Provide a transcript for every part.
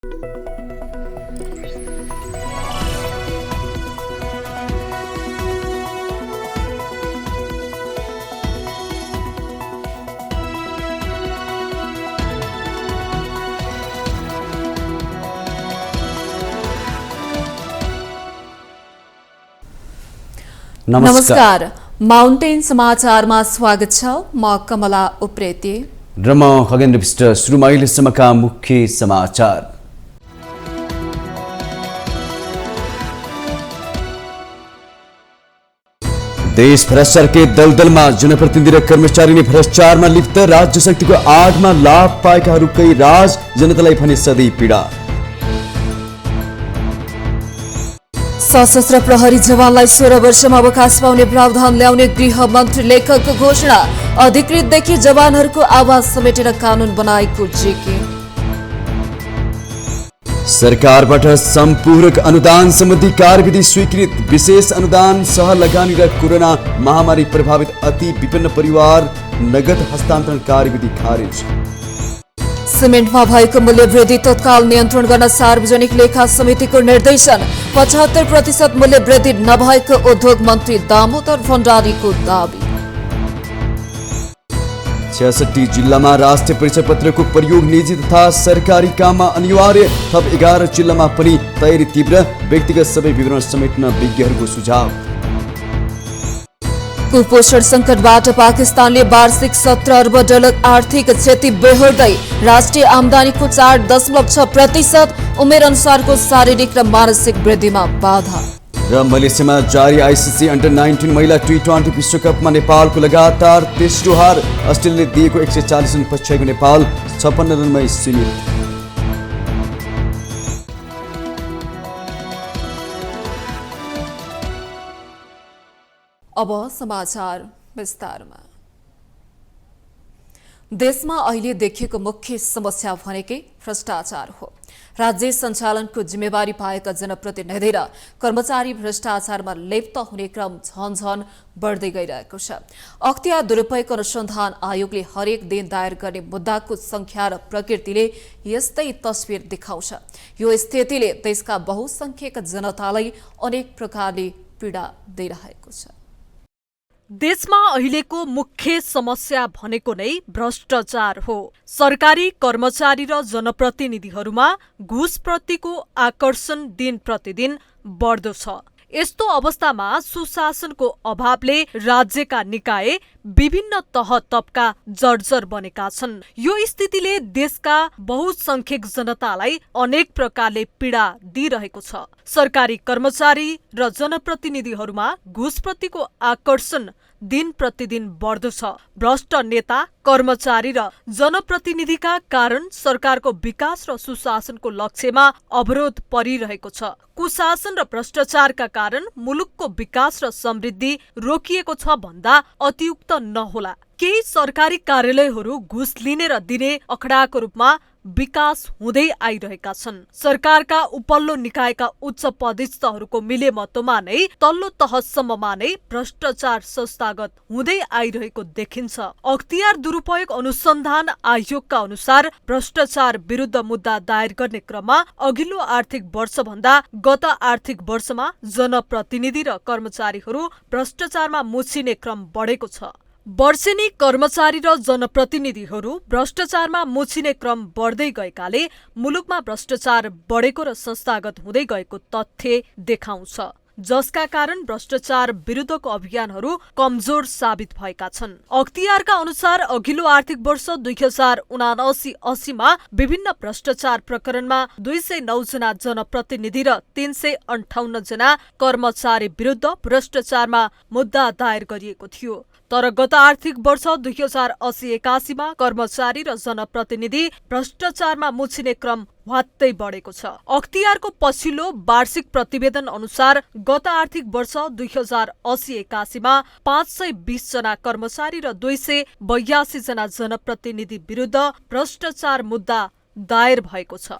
नमस्कार। माउन्टेन समाचारमा स्वागत छ। म कमला उप्रेती र म खगेन्द्र विष्ट। सुरुमा अहिलेसम्मका मुख्य समाचार। देश भ्रष्टाचारकै दलदलमा, जनप्रतिनिधि र कर्मचारी नै भ्रष्टाचारमा लिप्त। राज्य शक्तिको आडमा लाभ पाएकाहरूकै राज, जनतालाई भने सधैँ पीडा। सशस्त्र प्रहरी जवानलाई 16 वर्षमा अवकाश पाउने प्रावधान ल्याउने गृह मन्त्री लेखकको घोषणा। अधिकृतदेखि जवानहरूको आवाज समेटेर कानून बनाएको जेके। सरकारबाट सम्पूरक अनुदान सम्बन्धी कार्यविधि स्वीकृत। विशेष अनुदान, सह लगानी र कोरोना महामारी प्रभावित अति विपन्न परिवार नगद हस्तान्तरण कार्यविधि खारेज। सिमेन्टमा भएको मूल्यवृद्धि तत्काल नियन्त्रण गर्न सार्वजनिक लेखा समितिको निर्देशन। 75% मूल्यवृद्धि नभएको उद्योग मन्त्री दामोदर भण्डारीको दावी। 66 जिल्लामा राष्ट्रिय परिचय पत्रको प्रयोग निजी तथा सरकारी काममा अनिवार्य। थप 11 जिल्लामा पनि तयारी तीव्र। व्यक्तिगत सबै विवरण समेट्न विज्ञहरूको सुझाव। कुपोषण संकटबाट पाकिस्तानले वार्षिक 17 अर्ब डलर आर्थिक क्षति बेहोर्दै। राष्ट्रिय आमदानीको 4.6%, उमेर अनुसारको शारीरिक र मानसिक वृद्धिमा बाधा। र मलेसियामा जारी आइसिसी अन्डर-19 महिला टी20 विश्वकपमा नेपालको लगातार तेस्रो हार। अस्ट्रेलियाले दिएको 140 रन पछ्याएको नेपाल 56 रनमै सीमित। अब समाचार विस्तारमा। देशमा अहिले देखिएको मुख्य समस्या भनेकै भ्रष्टाचार हो। राज्य सञ्चालनको जिम्मेवारी पाएका जनप्रतिनिधि र कर्मचारी भ्रष्टाचारमा लिप्त हुने क्रम झनझन बढ्दै गइरहेको छ। अख्तियार दुरुपयोग अनुसन्धान आयोगले हरेक दिन दायर गर्ने मुद्दाको संख्या र प्रकृतिले यस्तै तस्बिर देखाउँछ। यो स्थितिले देशका बहुसंख्यक जनतालाई अनेक प्रकारले पीडा दिइरहेको छ। देशमा अहिलेको मुख्य समस्या भनेको नै भ्रष्टाचार हो। सरकारी कर्मचारी र जनप्रतिनिधिहरूमा घुसप्रतिको आकर्षण दिन प्रतिदिन बढ्दो छ। यस्तो अवस्थामा सुशासनको अभावले राज्यका निकाय विभिन्न तह तबका जर्जर बनेका छन्। यो स्थितिले देशका बहुसंख्यक जनतालाई अनेक प्रकारले पीडा दिइरहेको छ। सरकारी कर्मचारी र जनप्रतिनिधिहरूमा घुसप्रतिको आकर्षण दिन प्रतिदिन बढ्दो छ। भ्रष्ट नेता, कर्मचारी र जनप्रतिनिधिका कारण सरकारको विकास र सुशासनको लक्ष्यमा अवरोध परिरहेको छ। कुशासन र भ्रष्टाचारका कारण मुलुकको विकास र समृद्धि रोकिएको छ भन्दा अतियुक्त नहोला। केही सरकारी कार्यालयहरू घुस लिने र दिने अखडाको रूपमा विकास हुँदै आइरहेका छन्। सरकारका उपल्लो निकायका उच्च पदस्थहरूको मिलेमतोमा नै तल्लो तहसम्ममा नै भ्रष्टाचार संस्थागत हुँदै आइरहेको देखिन्छ। अख्तियार दुरुपयोग अनुसन्धान आयोगका अनुसार भ्रष्टाचार विरुद्ध मुद्दा दायर गर्ने क्रममा अघिल्लो आर्थिक वर्षभन्दा गत आर्थिक वर्षमा जनप्रतिनिधि र कर्मचारीहरू भ्रष्टाचारमा मुछिने क्रम बढेको छ। वर्षेनी कर्मचारी र जनप्रतिनिधिहरू भ्रष्टाचारमा मुछिने क्रम बढ्दै गएकाले मुलुकमा भ्रष्टाचार बढेको र संस्थागत हुँदै गएको तथ्य देखाउँछ, जसका कारण भ्रष्टाचार विरुद्धको अभियानहरू कमजोर साबित भएका छन्। अख्तियारका अनुसार अघिल्लो आर्थिक वर्ष 2079-80 मा विभिन्न भ्रष्टाचार प्रकरणमा 209 जना जनप्रतिनिधि र 358 जना कर्मचारी विरुद्ध भ्रष्टाचारमा मुद्दा दायर गरिएको थियो। तर गत आर्थिक वर्ष 2080-81 मा कर्मचारी र जनप्रतिनिधि भ्रष्टाचारमा मुछिने क्रम ह्वात्तै बढेको छ। अख्तियारको पछिल्लो वार्षिक प्रतिवेदन अनुसार गत आर्थिक वर्ष 2080-81 मा 520 जना कर्मचारी र 282 जना जनप्रतिनिधि विरुद्ध भ्रष्टाचार मुद्दा दायर भएको छ।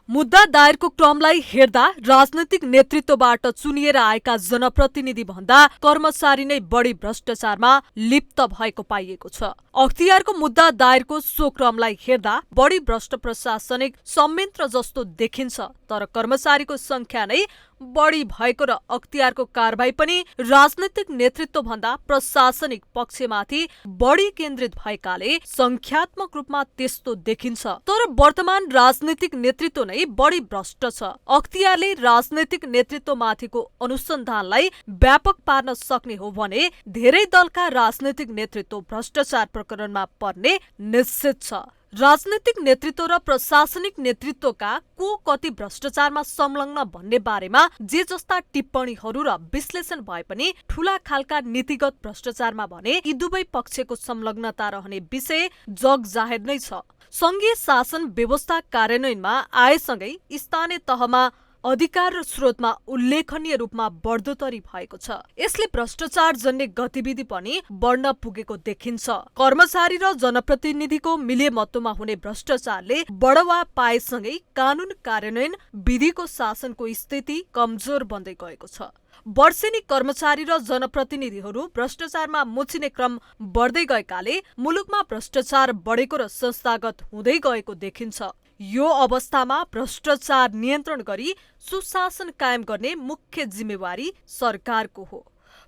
मुद्दा दायरको क्रमलाई हेर्दा राजनैतिक नेतृत्वबाट चुनिएर आएका जनप्रतिनिधि भन्दा कर्मचारी नै बढी भ्रष्टाचारमा लिप्त भएको पाइएको छ। अख्तियारको मुद्दा दायरको सो क्रमलाई हेर्दा बढी भ्रष्ट प्रशासनिक संयन्त्र जस्तो देखिन्छ, तर कर्मचारीको संख्या नै बढी भएको र अख्तियारको कारबाही पनि राजनैतिक नेतृत्व भन्दा प्रशासनिक पक्षमाथि बढी केन्द्रित भएकाले संख्यात्मक रूपमा त्यस्तो देखिन्छ। तर वर्तमान राजनैतिक नेतृत्व नै बढी भ्रष्ट छ। अख्तियारले राजनैतिक नेतृत्वमाथिको अनुसन्धानलाई व्यापक पार्न सक्ने हो भने धेरै दलका राजनैतिक नेतृत्व भ्रष्टाचार प्रकरणमा पर्ने निश्चित छ। राजनैतिक नेतृत्व र प्रशासनिक नेतृत्वका को कति भ्रष्टाचारमा संलग्न भन्ने बारेमा जे जस्ता टिप्पणीहरू र विश्लेषण भए पनि ठूला खालका नीतिगत भ्रष्टाचारमा भने यी दुवै पक्षको संलग्नता रहने विषय जग जाहेर नै छ। संघीय शासन व्यवस्था कार्यान्वयनमा आएसँगै स्थानीय तहमा अधिकार र स्रोतमा उल्लेखनीय रूपमा बढ्दोतरी भएको छ। यसले भ्रष्टाचार जन्य गतिविधि पनि बढ्न पुगेको देखिन्छ। कर्मचारी र जनप्रतिनिधिको मिलेमत्वमा हुने भ्रष्टाचारले बढावा पाएसँगै कानून कार्यान्वयन विधिको शासनको स्थिति कमजोर बन्दै गएको छ। वर्षेनी कर्मचारी र जनप्रतिनिधिहरू भ्रष्टाचारमा मुछिने क्रम बढ्दै गएकाले मुलुकमा भ्रष्टाचार बढेको र संस्थागत हुँदै गएको देखिन्छ। यो अवस्थामा भ्रष्टाचार नियन्त्रण गरी सुशासन कायम गर्ने मुख्य जिम्मेवारी सरकारको हो।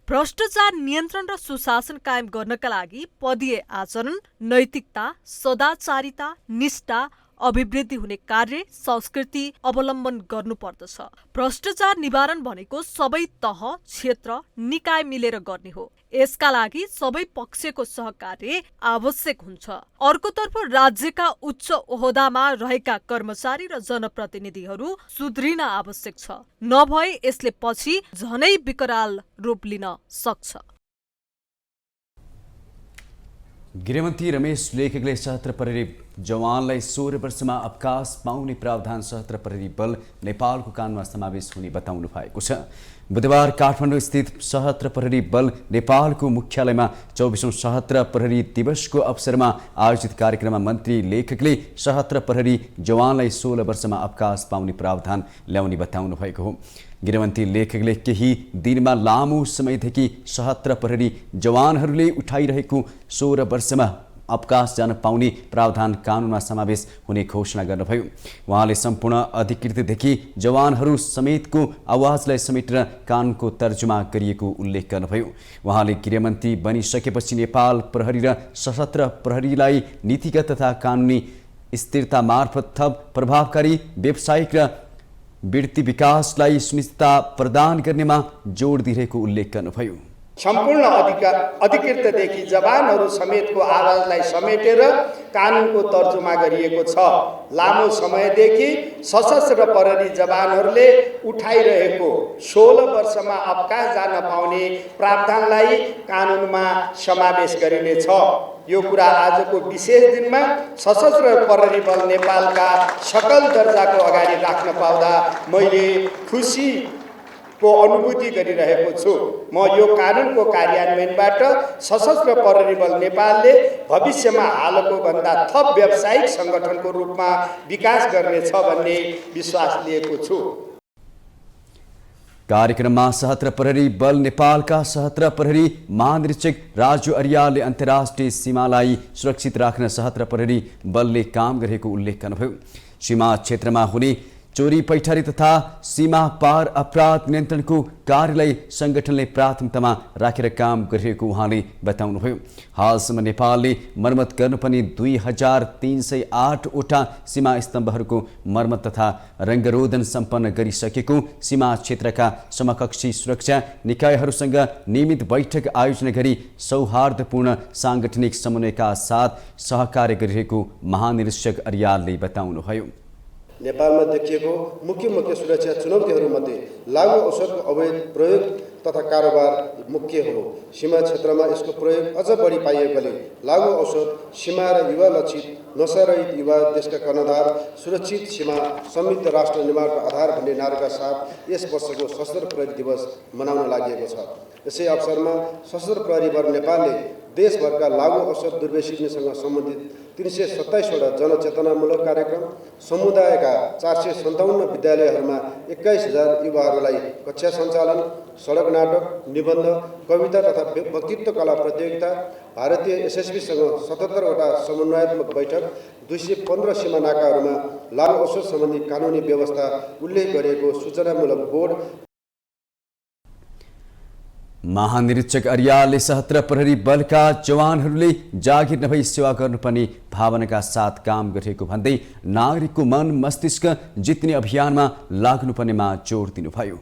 भ्रष्टाचार नियन्त्रण र सुशासन कायम गर्नका लागि पदीय आचरण, नैतिकता, सदाचारिता, निष्ठा, अभिवृद्धि हुने कार्य संस्कृति अवलम्बन गर्नुपर्दछ। भ्रष्टाचार निवारण भनेको सबै तह, क्षेत्र, निकाय मिलेर गर्ने हो। यसका लागि सबै पक्षको सहकार्य आवश्यक हुन्छ। अर्कोतर्फ राज्यका उच्च ओहदामा रहेका कर्मचारी र जनप्रतिनिधिहरू सुध्रिन आवश्यक छ, नभए यसले पछि झनै विकराल रूप लिन सक्छ। गृहमन्त्री रमेश लेखकले सशस्त्र प्रहरी जवानलाई 16 वर्षमा अवकाश पाउने प्रावधान सशस्त्र प्रहरी बल नेपालको कानुनमा समावेश हुने बताउनु भएको छ। बुधबार काठमाडौँ स्थित सशस्त्र प्रहरी बल नेपालको मुख्यालयमा 24औं सशस्त्र प्रहरी दिवसको अवसरमा आयोजित कार्यक्रममा मन्त्री लेखकले सशस्त्र प्रहरी जवानलाई 16 वर्षमा अवकाश पाउने प्रावधान ल्याउने बताउनु भएको हो। गृहमन्त्री लेखकले केही दिनमा लामो समयदेखि सशस्त्र प्रहरी जवानहरूले उठाइरहेको 16 वर्षमा अवकाश जान पाउने प्रावधान कानुनमा समावेश हुने घोषणा गर्नुभयो। उहाँले सम्पूर्ण अधिकृतदेखि जवानहरू समेतको आवाजलाई समेटेर कानुनको तर्जुमा गरिएको उल्लेख गर्नुभयो। उहाँले गृहमन्त्री बनिसकेपछि नेपाल प्रहरी र सशस्त्र प्रहरीलाई नीतिगत तथा कानुनी स्थिरता मार्फत थप प्रभावकारी व्यावसायिक र वृत्ति विकासलाई सुनिश्चितता प्रदान गर्नेमा जोड दिइरहेको उल्लेख गर्नुभयो। सम्पूर्ण अधिकृतदेखि जवानहरू समेतको आवाजलाई समेटेर कानुनको तर्जुमा गरिएको छ। लामो समयदेखि सशस्त्र प्रहरी जवानहरूले उठाइरहेको 16 वर्षमा अवकाश जान पाउने प्रावधानलाई कानुनमा समावेश गरिनेछ। यो कुरा आजको विशेष दिनमा सशस्त्र प्रहरी बल नेपालका सकल दर्जाको अगाडि राख्न पाउँदा मैले खुसीको अनुभूति गरिरहेको छु। म यो कानुनको कार्यान्वयनबाट सशस्त्र प्रहरी बल नेपालले भविष्यमा हालको भन्दा थप व्यावसायिक सङ्गठनको रूपमा विकास गर्नेछ भन्ने विश्वास लिएको छु। कार्यक्रममा सशस्त्र प्रहरी बल नेपालका सशस्त्र प्रहरी महानिरीक्षक राजु अर्यालले अन्तर्राष्ट्रिय सीमालाई सुरक्षित राख्न सशस्त्र प्रहरी बलले काम गरेको उल्लेख गर्नुभयो। सीमा क्षेत्रमा हुने चोरी पैठारी तथा सीमा पार अपराध नियन्त्रणको कार्यलाई सङ्गठनले प्राथमिकतामा राखेर काम गरिरहेको उहाँले बताउनुभयो। हालसम्म नेपालले मर्मत गर्नुपर्ने 2308 वटा सीमा स्तम्भहरूको मर्मत तथा रङ्गरोधन सम्पन्न गरिसकेको, सीमा क्षेत्रका समकक्षी सुरक्षा निकायहरूसँग नियमित बैठक आयोजना गरी सौहार्दपूर्ण साङ्गठनिक समन्वयका साथ सहकार्य गरिरहेको महानिरीक्षक अर्यालले बताउनुभयो। नेपालमा देखिएको मुख्य सुरक्षा चुनौतीहरूमध्ये लागु औषधको अवैध प्रयोग तथा कारोबार मुख्य हो। सीमा क्षेत्रमा यसको प्रयोग अझ बढी पाइएकोले लागु औषध सीमा र युवा लक्षित नशारहित युवा देशका कर्णधार, सुरक्षित सीमा, समृद्ध राष्ट्र निर्माणको आधार भन्ने नाराका साथ यस वर्षको सशस्त्र प्रहरी दिवस मनाउन लागि छ। यसै अवसरमा सशस्त्र प्रहरी बल नेपालले देशभरका लागु औषध दुर्व्यसनीसँग सम्बन्धित 327वटा जनचेतनामूलक कार्यक्रम, समुदायका 457 विद्यालयहरूमा 21,000 युवाहरूलाई कक्षा सञ्चालन, सडक नाटक, निबन्ध, कविता तथा वक्तृत्व कला प्रतियोगिता, भारतीय एसएसबीसँग 77वटा समन्वयात्मक बैठक, 215 सीमा नाकाहरूमा लागु औषध सम्बन्धी कानुनी व्यवस्था उल्लेख गरिएको सूचनामूलक बोर्ड। महानिरीक्षक अर्यालले 77 प्रहरी बलका जवानहरूले जागिर नभई सेवा गर्नुपर्ने भावनाका साथ काम गरेको भन्दै नागरिकको मन मस्तिष्क जित्ने अभियानमा लाग्नुपर्नेमा जोड दिनुभयो।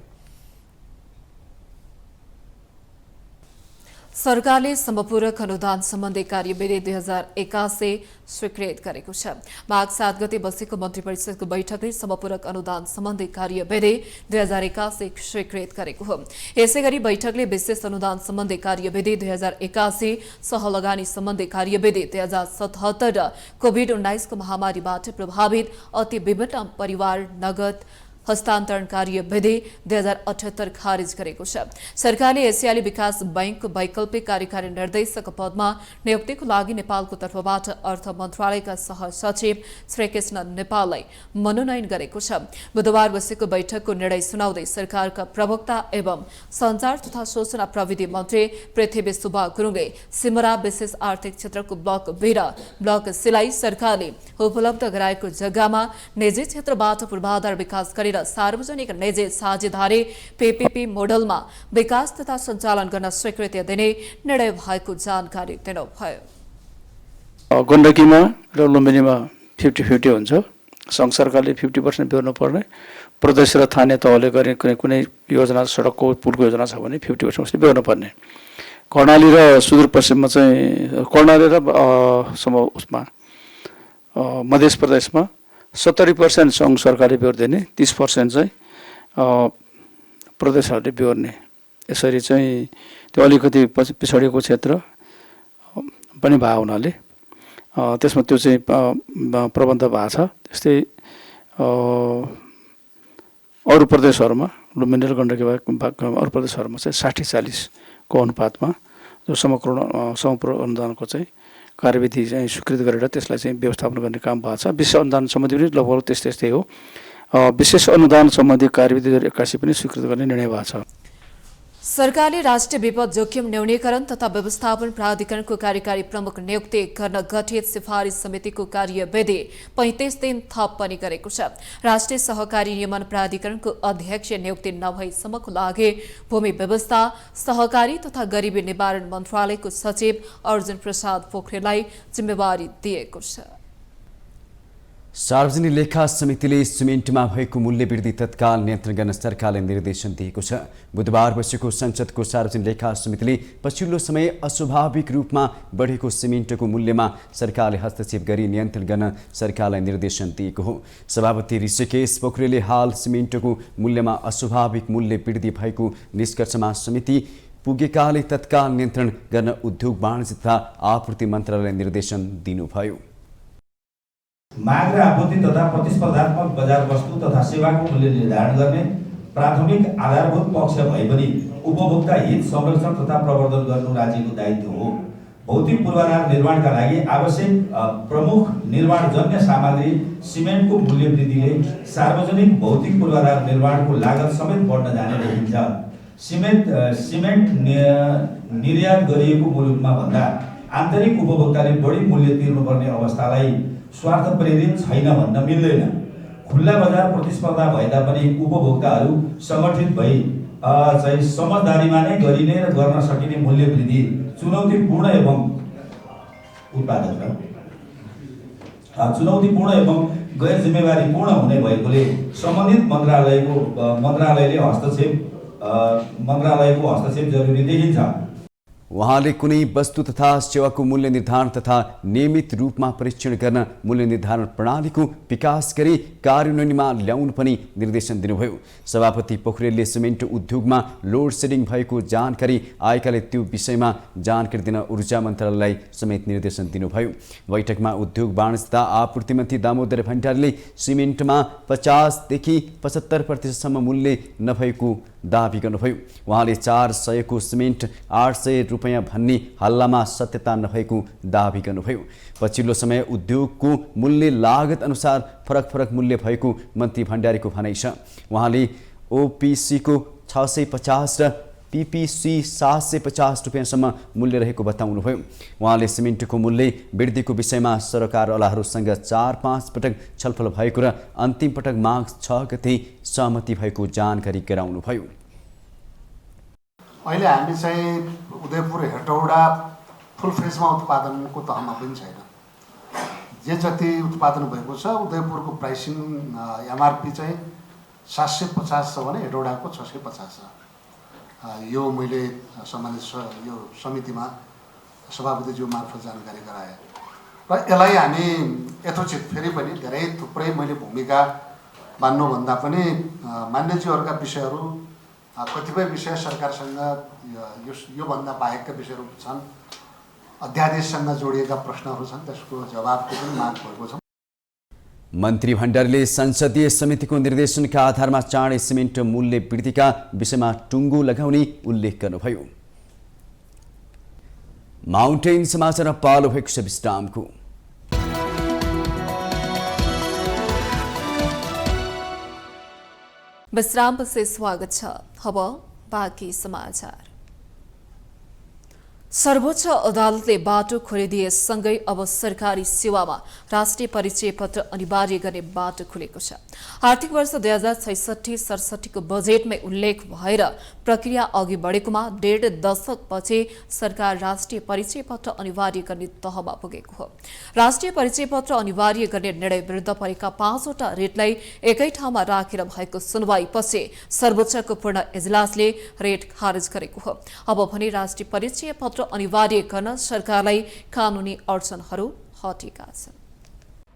सरकारले समपूरक अनुदान सम्बन्धी कार्यविधि 2081 स्वीकृत गरेको छ। माघ 7 गते बसेको मन्त्री परिषदको बैठकले समपूरक अनुदान सम्बन्धी कार्यविधि 2081 स्वीकृत गरेको हो। यसैगरी बैठकले विशेष अनुदान सम्बन्धी कार्यविधि 2081, सहलगानी सम्बन्धी कार्यविधि 2077 र कोभिड-19 को महामारीबाट प्रभावित अति विभिन्न परिवार नगद हस्तान्तरण कार्यविधि 2078 खारिज गरेको छ। सरकारले एसियाली विकास बैंकको वैकल्पिक कार्यकारी निर्देशक पदमा नियुक्तिको लागि नेपालको तर्फबाट अर्थ मन्त्रालयका सहसचिव श्रीकृष्ण नेपाललाई मनोनयन गरेको छ। बुधबार बसेको बैठकको निर्णय सुनाउँदै सरकारका प्रवक्ता एवं सञ्चार तथा सूचना प्रविधि मन्त्री पृथ्वी सुब्बा गुरुङले सिमरा विशेष आर्थिक क्षेत्रको ब्लक बी र ब्लक सीलाई सरकारले उपलब्ध गराएको जग्गामा निजी क्षेत्रबाट पूर्वाधार विकास गरेर सार्वजनिक निजी साझेदारी पीपीपी मोडलमा विकास तथा सञ्चालन गर्न स्वीकृति दिने निर्णय भएको जानकारी दिनुभयो। गण्डकीमा र लुम्बिनीमा 50-50 हुन्छ। सङ्घ सरकारले 50% बेहोर्नु पर्ने, प्रदेश र स्थानीय तहले गर्ने कुनै योजना, सडकको पुलको योजना छ भने 50% उसले बेहोर्नु पर्ने। कर्णाली र सुदूरपश्चिममा चाहिँ कर्णाली र उसमा मध्य प्रदेशमा 70% सङ्घ सरकारले बेहोर्दिने, 30% चाहिँ प्रदेशहरूले बेहोर्ने। यसरी चाहिँ त्यो अलिकति पिछडिएको क्षेत्र पनि भएको हुनाले त्यसमा त्यो चाहिँ प्रबन्ध भएको छ। त्यस्तै अरू प्रदेशहरूमा लुम्बिनी र गण्डकी अरू प्रदेशहरूमा चाहिँ 60-40 को अनुपातमा जो समग्र अनुदानको चाहिँ कार्यविधि चाहिँ स्वीकृत गरेर त्यसलाई चाहिँ व्यवस्थापन गर्ने काम भएको छ। विशेष अनुदान सम्बन्धी पनि लगभग त्यस्तै हो। विशेष अनुदान सम्बन्धी कार्यविधि 2081 पनि स्वीकृत गर्ने निर्णय भएको छ। सरकारले राष्ट्रिय विपद जोखिम न्यूनीकरण तथा व्यवस्थापन प्राधिकरणको कार्यकारी प्रमुख नियुक्ति गर्न गठित सिफारिस समितिको कार्यविधि 35 दिन थप पनि गरेको छ। राष्ट्रिय सहकारी नियमन प्राधिकरणको अध्यक्ष नियुक्ति नभएसम्मको लागि भूमि व्यवस्था, सहकारी तथा गरिबी निवारण मन्त्रालयको सचिव अर्जुन प्रसाद पोखरेललाई जिम्मेवारी दिएको छ। सार्वजनिक लेखा समितिले सिमेन्टमा भएको मूल्य वृद्धि तत्काल नियन्त्रण गर्न सरकारलाई निर्देशन दिएको छ। बुधबार बसेको संसदको सार्वजनिक लेखा समितिले पछिल्लो समय अस्वाभाविक रूपमा बढेको सिमेन्टको मूल्यमा सरकारले हस्तक्षेप गरी नियन्त्रण गर्न सरकारलाई निर्देशन दिएको हो। सभापति ऋषिकेश पोखरेलले हाल सिमेन्टको मूल्यमा अस्वाभाविक मूल्य वृद्धि भएको निष्कर्षमा समिति पुगेकाले तत्काल नियन्त्रण गर्न उद्योग वाणिज्य तथा आपूर्ति मन्त्रालयलाई निर्देशन दिनुभयो। माग र आपूर्ति तथा प्रतिस्पर्धात्मक बजार वस्तु तथा सेवाको मूल्य निर्धारण गर्ने प्राथमिक आधारभूत पक्ष भए पनि उपभोक्ता हित संरक्षण तथा प्रवर्धन गर्नु राज्यको दायित्व हो। भौतिक पूर्वाधार निर्माणका लागि आवश्यक प्रमुख निर्माणजन्य सामग्री सिमेन्टको मूल्य वृद्धिले सार्वजनिक भौतिक पूर्वाधार निर्माणको लागत समेत बढ्न जाने देखिन्छ। सिमेन्ट निर्यात गरिएको मुलुकमा भन्दा आन्तरिक उपभोक्ताले बढी मूल्य तिर्नुपर्ने अवस्थालाई स्वार्थ प्रेरित छैन भन्न मिल्दैन। खुल्ला बजार प्रतिस्पर्धा भए तापनि उपभोक्ताहरू सङ्गठित भई चाहिँ समझदारीमा नै गरिने र गर्न सकिने मूल्य वृद्धि चुनौतीपूर्ण एवं गैर जिम्मेवारीपूर्ण हुने भएकोले सम्बन्धित मन्त्रालयको हस्तक्षेप जरुरी देखिन्छ। उहाँले कुनै वस्तु तथा सेवाको मूल्य निर्धारण तथा नियमित रूपमा परीक्षण गर्न मूल्य निर्धारण प्रणालीको विकास गरी कार्यान्वयनमा ल्याउनु पनि निर्देशन दिनुभयो। सभापति पोखरेलले सिमेन्ट उद्योगमा लोड सेडिङ भएको जानकारी आएकाले त्यो विषयमा जानकारी दिन ऊर्जा मन्त्रालयलाई समेत निर्देशन दिनुभयो। बैठकमा उद्योग वाणिज्य तथा आपूर्ति मन्त्री दामोदर भण्डारीले सिमेन्टमा 50 देखि 75% मूल्य नभएको दाबी गर्नुभयो। उहाँले 400 को सिमेन्ट 800 रुपैयाँ भन्ने हल्लामा सत्यता नभएको दाबी गर्नुभयो। पछिल्लो समय उद्योगको मूल्य लागत अनुसार फरक मूल्य भएको मन्त्री भण्डारीको भनाइ छ। उहाँले ओपिसीको 650 र पीपीसी 750 रुपैयाँसम्म मूल्य रहेको बताउनुभयो। उहाँले सिमेन्टको मूल्य वृद्धिको विषयमा सरकारवालाहरूसँग 4-5 पटक छलफल भएको र अन्तिम पटक माघ 6 गते सहमति भएको जानकारी गराउनुभयो। अहिले हामी चाहिँ उदयपुर हेटौडा फुल फेजमा उत्पादनको तहमा पनि छैन। जे जति उत्पादन भएको छ उदयपुरको प्राइसिङ एमआरपी चाहिँ 750 छ भने हेटौडाको 650 छ। यो मैले सम्बन्धित यो समितिमा सभापतिज्यू मार्फत जानकारी गराएँ र यसलाई हामी यथोचित फेरि पनि धेरै थुप्रै मैले भूमिका मान्नुभन्दा पनि मान्यज्यूहरूका विषयहरू कतिपय विषय सरकारसँग योभन्दा बाहेकका विषयहरू छन्, अध्यादेशसँग जोडिएका प्रश्नहरू छन्, त्यसको जवाबको पनि माग भएको छ। मन्त्री भण्डारीले संसदीय समितिको निर्देशनका आधारमा चाँडै सिमेन्ट मूल्य वृद्धिका विषयमा टुङ्गो लगाउने उल्लेख गर्नुभयो। माउन्टेन समाचार पालो भएको छ विश्रामको। विश्रामपछि स्वागत छ। अब बाँकी समाचार। सर्वोच्च अदालतले बाटो खोलिदिएसँगै अब सरकारी सेवामा राष्ट्रिय परिचय पत्र अनिवार्य गर्ने बाटो खुलेको छ। आर्थिक वर्ष 2066-67 को बजेटमै उल्लेख भएर प्रक्रिया अघि बढेकोमा 1.5 दशकपछि सरकार राष्ट्रिय परिचय पत्र अनिवार्य गर्ने तहमा पुगेको हो। राष्ट्रिय परिचय पत्र अनिवार्य गर्ने निर्णय विरुद्ध परेका 5 वटा रेटलाई एकै ठाउँमा राखेर भएको सुनवाईपछि सर्वोच्चको पूर्ण इजलासले रेट खारेज गरेको हो। अब भने राष्ट्रिय परिचय पत्र अनिवार्य गर्न सरकारलाई कानुनी अडचनहरू हटेका छन्।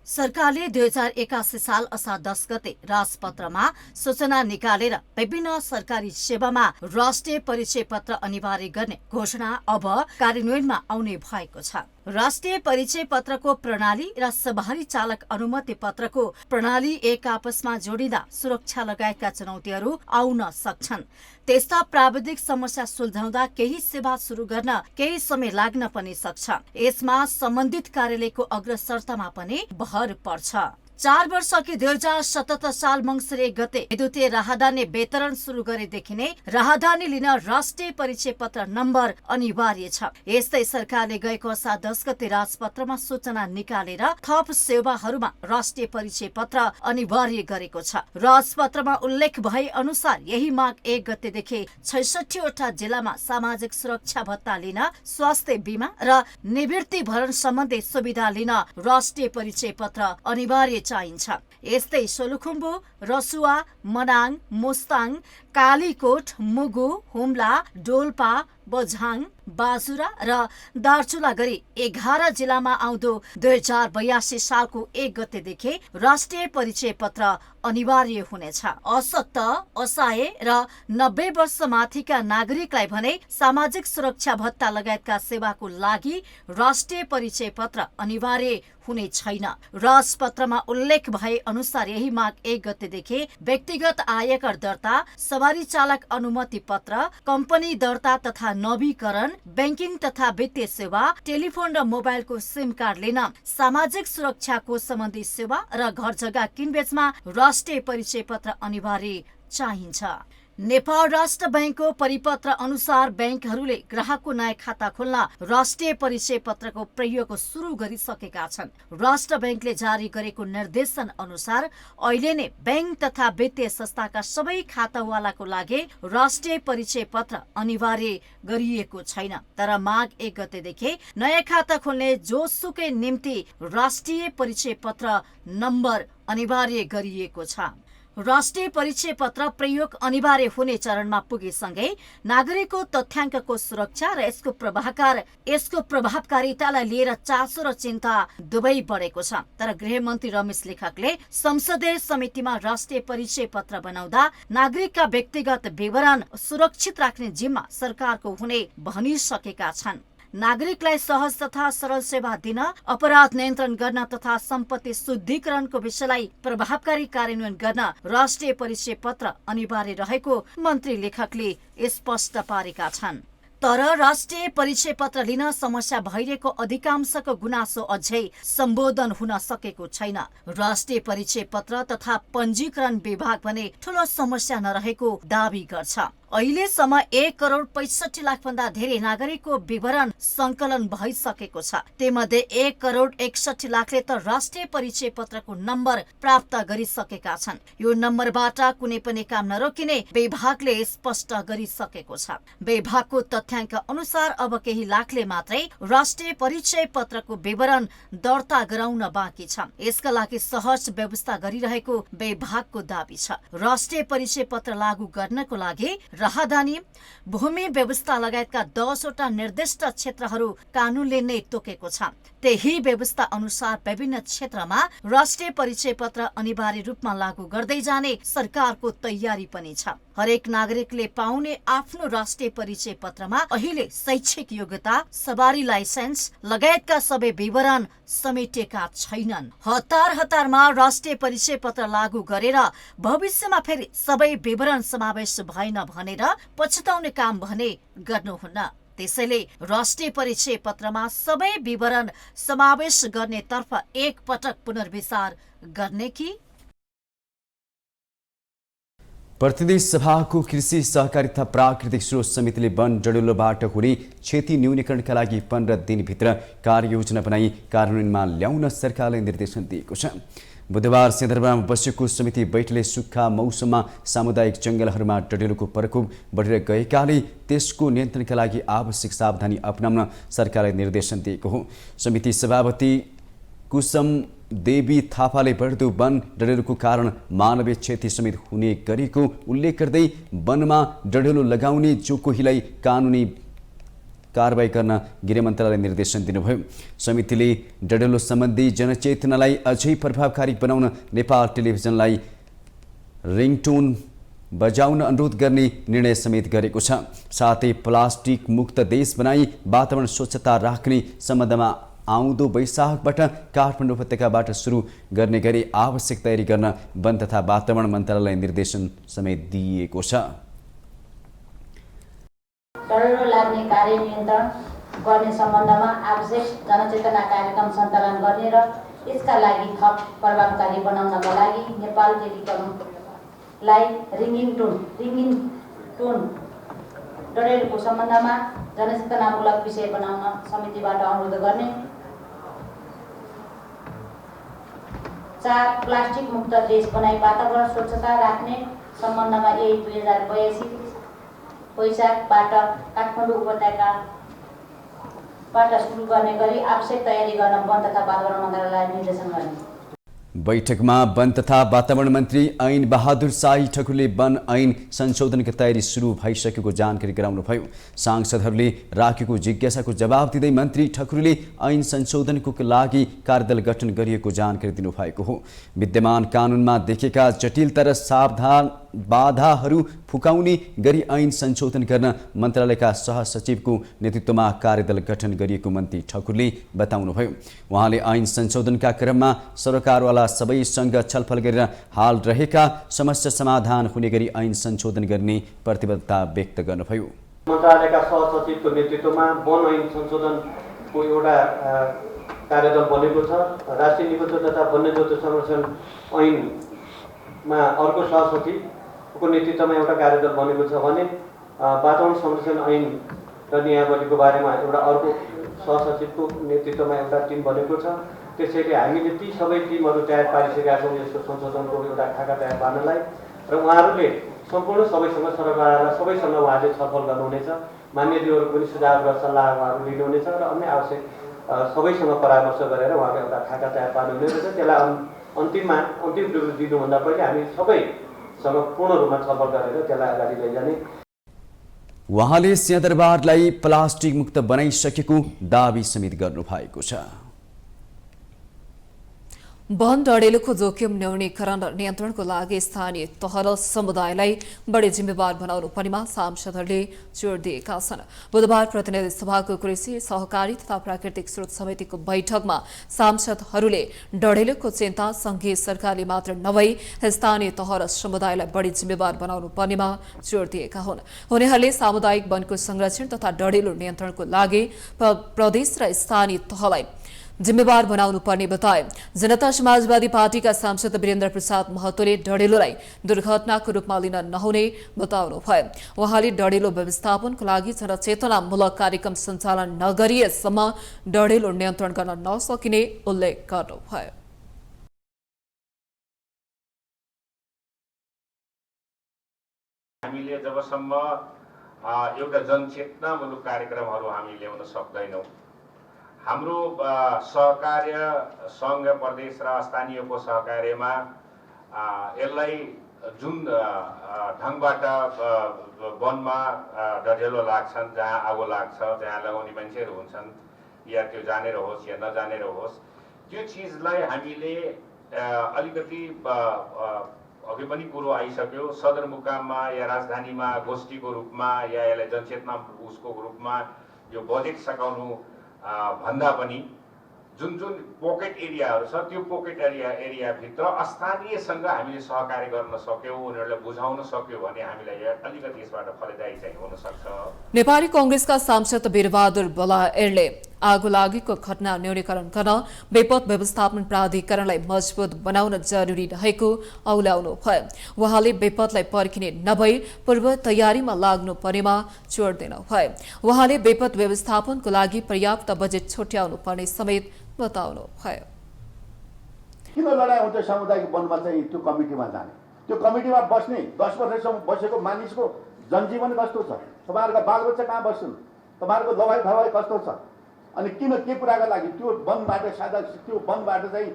सरकारले 2081 साल असार 10 गते राजपत्रमा सूचना निकालेर विभिन्न सरकारी सेवामा राष्ट्रिय परिचय पत्र अनिवार्य गर्ने घोषणा अब कार्यान्वयनमा आउने भएको छ। राष्ट्रिय परिचय पत्रको प्रणाली र सवारी चालक अनुमति पत्रको प्रणाली एक आपसमा जोडिँदा सुरक्षा लगायतका चुनौतीहरू आउन सक्छन्। त्यस्ता प्राविधिक समस्या सुल्झाउँदा केही सेवा सुरु गर्न केही समय लाग्न पनि सक्छ। यसमा सम्बन्धित कार्यालयको अग्रसरतामा पनि भर पर्छ। 4 वर्ष अघि 2077 साल मङ्सिर 1 गते विद्युतीय राहदानी वितरण सुरु गरेदेखि नै राहदानी लिन राष्ट्रिय परिचय पत्र नम्बर अनिवार्य छ। यस्तै सरकारले गएको असार 10 गते राजपत्रमा सूचना निकालेर थप सेवाहरूमा राष्ट्रिय परिचय पत्र अनिवार्य गरेको छ। राजपत्रमा उल्लेख भए अनुसार यही माघ 1 गतेदेखि 66 वटा जिल्लामा सामाजिक सुरक्षा भत्ता लिन, स्वास्थ्य बीमा र निवृत्ति भरण सम्बन्धी सुविधा लिन राष्ट्रिय परिचय पत्र अनिवार्य चाहिन्छ। यस्तै सोलुखुम्बु, रसुवा, मनाङ, मुस्ताङ, कालीकोट, मुगु, हुम्ला, डोल्पा, बझाङ, बाजुरा र दार्चुला गरी 11 जिल्लामा आउँदो 2082 सालको 1 गतेदेखि राष्ट्रिय परिचय पत्र अनिवार्य हुनेछ। अशक्त, असहाय र 90 वर्ष माथिका नागरिकलाई भने सामाजिक सुरक्षा भत्ता लगायतका सेवाको लागि राष्ट्रिय परिचय पत्र अनिवार्य हुने छैन। राजपत्रमा उल्लेख भए अनुसार यही माघ 1 गतेदेखि व्यक्तिगत आयकर दर्ता, सवारी चालक अनुमति पत्र, कम्पनी दर्ता तथा नवीकरण, बैंकिङ तथा वित्तीय सेवा, टेलिफोन र मोबाइलको सिम कार्ड लिन, सामाजिक सुरक्षाको सम्बन्धी सेवा र घर जग्गा किनबेचमा राष्ट्रिय परिचय पत्र अनिवार्य चाहिन्छ। नेपाल राष्ट्र बैंकको परिपत्र अनुसार बैंकहरूले ग्राहकको नयाँ खाता खोल्न राष्ट्रिय परिचय पत्रको प्रयोग सुरु गरिसकेका छन्। राष्ट्र बैंकले जारी गरेको निर्देशन अनुसार अहिले नै बैंक तथा वित्तीय संस्थाका सबै खातावालाको लागि राष्ट्रिय परिचय पत्र अनिवार्य गरिएको छैन। तर माघ 1 गतेदेखि नयाँ खाता खोल्ने जोसुकै निम्ति राष्ट्रिय परिचय पत्र नम्बर अनिवार्य गरिएको छ। राष्ट्रिय परिचय पत्र प्रयोग अनिवार्य हुने चरणमा पुगेसँगै नागरिकको तथ्याङ्कको सुरक्षा र यसको प्रभावकारितालाई लिएर चासो र चिन्ता दुवै बढेको छ। तर गृहमन्त्री रमेश लेखकले संसदीय समितिमा राष्ट्रिय परिचय पत्र बनाउँदा नागरिकका व्यक्तिगत विवरण सुरक्षित राख्ने जिम्मा सरकारको हुने भनिसकेका छन्। नागरिकलाई सहज तथा सरल सेवा दिन, अपराध नियन्त्रण गर्न तथा सम्पत्ति शुद्धिकरणको विषयलाई प्रभावकारी कार्यान्वयन गर्न राष्ट्रिय परिचय पत्र अनिवार्य रहेको मन्त्री लेखकले स्पष्ट पारेका छन्। तर राष्ट्रिय परिचय पत्र लिन समस्या भइरहेको अधिकांशको गुनासो अझै सम्बोधन हुन सकेको छैन। राष्ट्रिय परिचय पत्र तथा पञ्जीकरण विभाग भने ठूलो समस्या नरहेको दावी गर्छ। अहिलेसम्म 1,65,00,000 भन्दा धेरै नागरिकको विवरण संकलन भइसकेको छ। त्यसमध्ये 1,61,00,000ले त राष्ट्रिय परिचय पत्रको नम्बर प्राप्त गरिसकेका छन्। यो नम्बरबाट कुनै पनि काम नरोकिने विभागले स्पष्ट गरिसकेको छ। विभागको तथ्याङ्क अनुसार अब केही लाखले मात्रै राष्ट्रिय परिचय पत्रको विवरण दर्ता गराउन बाँकी छ। यसका लागि सहज व्यवस्था गरिरहेको विभागको दावी छ। राष्ट्रिय परिचय पत्र लागू गर्नको लागि राहदानी, भूमि व्यवस्था लगायतका 10वटा निर्दिष्ट क्षेत्रहरू कानूनले नै तोकेको छ। त्यही व्यवस्था अनुसार विभिन्न क्षेत्रमा राष्ट्रिय परिचय पत्र अनिवार्य रूपमा लागू गर्दै जाने सरकारको तयारी पनि छ। हरेक नागरिकले पाउने आफ्नो राष्ट्रिय परिचय पत्रमा अहिले शैक्षिक योग्यता, सवारी लाइसेन्स लगायतका सबै विवरण समेटेका छैनन्। हतारमा राष्ट्रिय परिचय पत्र लागू गरेर भविष्यमा फेरि सबै विवरण समावेश भएन भनेर पछुताउने काम भने गर्नुहुन्न। त्यसैले राष्ट्रिय परिचय पत्रमा सबै विवरण समावेश गर्नेतर्फ एक पटक पुनर्विचार गर्ने कि? प्रतिनिधि सभाको कृषि सहकारिता प्राकृतिक स्रोत समितिले वन डडेलोबाट हुने क्षति न्यूनीकरणका लागि 15 दिनभित्र कार्ययोजना बनाई कार्यान्वयनमा ल्याउन सरकारले निर्देशन दिएको छ। बुधबार सिंहदरबारमा बसेको समिति बैठकले सुक्खा मौसममा सामुदायिक जङ्गलहरूमा डडेलोको प्रकोप बढेर गएकाले त्यसको नियन्त्रणका लागि आवश्यक सावधानी अपनाउन सरकारले निर्देशन दिएको हो। समिति सभापति कुसम देवी थापाले बढ्दो वन डडेलोको कारण मानवीय क्षति समेत हुने गरेको उल्लेख गर्दै वनमा डडेलो लगाउने जो कोहीलाई कानुनी कारबाही गर्न गृह मन्त्रालयले निर्देशन दिनुभयो। समितिले डडेलो सम्बन्धी जनचेतनालाई अझै प्रभावकारी बनाउन नेपाल टेलिभिजनलाई रिङटोन बजाउन अनुरोध गर्ने निर्णय समेत गरेको छ। साथै प्लास्टिक मुक्त देश बनाई वातावरण स्वच्छता राख्ने सम्बन्धमा आउँदो वैशाखबाट काठमाडौँ उपत्यकाबाट सुरु गर्ने गरी आवश्यक तयारी गर्न वन तथा वातावरण मन्त्रालयलाई निर्देशन समेत दिएको छ। डडेलो लाग्ने कार्य नियन्त्रण गर्ने सम्बन्धमा आवश्यक जनचेतना कार्यक्रम सञ्चालन गर्ने र यसका लागि थप प्रभावकारी बनाउनका लागि नेपाल टेलिकमलाई रिङ्गिङ टोन डडेलोको सम्बन्धमा जनचेतनामूलक विषय बनाउन समितिबाट अनुरोध गर्ने। 4 प्लास्टिक मुक्त देश बनाई वातावरण स्वच्छता राख्ने सम्बन्धमा यही 2082 वैशाखबाट काठमाडौँ उपत्यकाबाट सुरु गर्ने गरी आवश्यक तयारी गर्न वन तथा वातावरण मन्त्रालयलाई निर्देशन गर्ने। बैठकमा वन तथा वातावरण मन्त्री ऐन बहादुर शाही ठकुरले वन ऐन संशोधनका तयारी सुरु भइसकेको जानकारी गराउनुभयो। सांसदहरूले राखेको जिज्ञासाको जवाब दिँदै मन्त्री ठकुरले ऐन संशोधनको लागि कार्यदल गठन गरिएको जानकारी दिनुभएको हो। विद्यमान कानुनमा देखेका जटिलता र सावधान बाधाहरू फुकाउने गरी ऐन संशोधन गर्न मन्त्रालयका सहसचिवको नेतृत्वमा कार्यदल गठन गरिएको मन्त्री ठकुरले बताउनुभयो। उहाँले ऐन संशोधनका क्रममा सरकारवाला सबैसँग छलफल गरेर हाल रहेका समस्या समाधान हुने गरी ऐन संशोधन गर्ने प्रतिबद्धता व्यक्त गर्नुभयो। मन्त्रालयका सहसचिवको नेतृत्वमा वन ऐन संशोधनको एउटा कार्यदल बनेको छ। राष्ट्रिय निकुञ्ज तथा वन्यजन्तु संरक्षण ऐनमा अर्को सहसचिवको नेतृत्वमा एउटा कार्यदल बनेको छ भने वातावरण संरक्षण ऐन र नियमावलीको बारेमा एउटा अर्को सहसचिवको नेतृत्वमा एउटा टिम बनेको छ। त्यसैले हामीले ती सबै टिमहरू तयार पारिसकेका छौँ यसको संशोधनको एउटा खाका तयार पार्नलाई र उहाँहरूले सम्पूर्ण सबैसँग सरकारलाई सबैसँग उहाँले छलफल गर्नुहुनेछ। मान्यज्यूहरूको पनि सुझाव र सल्लाह उहाँहरू लिनुहुनेछ र अन्य आवश्यक सबैसँग परामर्श गरेर उहाँले एउटा खाका तयार पार्नुहुनेछ। त्यसलाई अन्तिम रूप दिनुभन्दा पहिले हामी सबै पूर्ण रूपमा छलफल गरेर त्यसलाई अगाडि लैजाने। उहाँले सिंहदरबारलाई प्लास्टिक मुक्त बनाइसकेको दावी समेत गर्नु भएको छ। वन डढेलोको जोखिम न्यूनीकरण र नियन्त्रणको लागि स्थानीय तह र समुदायलाई बढी जिम्मेवार बनाउनु पर्नेमा सांसदहरूले जोड दिएका छन्। बुधबार प्रतिनिधि सभाको कृषि सहकारी तथा प्राकृतिक स्रोत समितिको बैठकमा सांसदहरूले डढेलोको चिन्ता संघीय सरकारले मात्र नभई स्थानीय तह र समुदायलाई बढी जिम्मेवार बनाउनु पर्नेमा जोड दिएका हुन्। उनीहरूले सामुदायिक वनको संरक्षण तथा डढेलो नियन्त्रणको लागि प्रदेश र स्थानीय तहलाई जिम्मेवार बनाउनु पर्ने बताए। जनता समाजवादी पार्टीका सांसद वीरेन्द्र प्रसाद महतोले डढेलोलाई दुर्घटनाको रूपमा लिन नहुने बताउनुभयो। उहाँले डढेलो व्यवस्थापनको लागि जनचेतनामूलक कार्यक्रम सञ्चालन नगरिएसम्म डढेलो नियन्त्रण गर्न नसकिने उल्लेख गर्नुभयो। हामीले जबसम्म एउटा जनचेतनामूलक कार्यक्रमहरू हामी ल्याउन सक्दैनौँ, हाम्रो सहकार्य सङ्घ प्रदेश र स्थानीयको सहकार्यमा यसलाई जुन ढङ्गबाट वनमा डढेलो लाग्छन्, जहाँ आगो लाग्छ, जहाँ लगाउने मान्छेहरू हुन्छन्, या त्यो जानेर होस् या नजानेर होस्, त्यो चिजलाई हामीले अलिकति अघि पनि कुरो आइसक्यो, सदरमुकाममा या राजधानीमा गोष्ठीको रूपमा या यसलाई जनचेतना उसको रूपमा यो बजेट सघाउनु भन्दा पनि जुन जुन पोकेट एरियाहरू छ त्यो पोकेट एरियाभित्र स्थानीयसँग हामीले सहकार्य गर्न सक्यौँ, उनीहरूलाई बुझाउन सक्यौँ भने हामीलाई अलिकति यसबाट फलदायी चाहिँ हुन सक्छ। नेपाली कांग्रेसका सांसद वीरबहादुर बलायरले आगो लागेको घटना न्यूनीकरण गर्न विपद व्यवस्थापन प्राधिकरणलाई मजबुत बनाउन जरुरी रहेको औल्याउनु भयो। उहाँले विपदलाई पर्खिने नभई पूर्व तयारीमा लाग्नु पर्नेमा जोड दिनुभयो। उहाँले विपद व्यवस्थापनको लागि पर्याप्त बजेट छुट्याउनु पर्ने समेत बताउनु भयो। किन लडाइँ हुन्छ सामुदायिक वनमा चाहिँ त्यो कमिटीमा जाने, त्यो कमिटीमा बस्ने 10 वर्षसम्म बसेको मानिसको जनजीवन कस्तो छ, तपाईँहरूका बालबच्चा कहाँ बस्छन्, तपाईँहरूको दबाई खवाई कस्तो छ, अनि किन के कुराका लागि त्यो वनबाट साझा त्यो वनबाट चाहिँ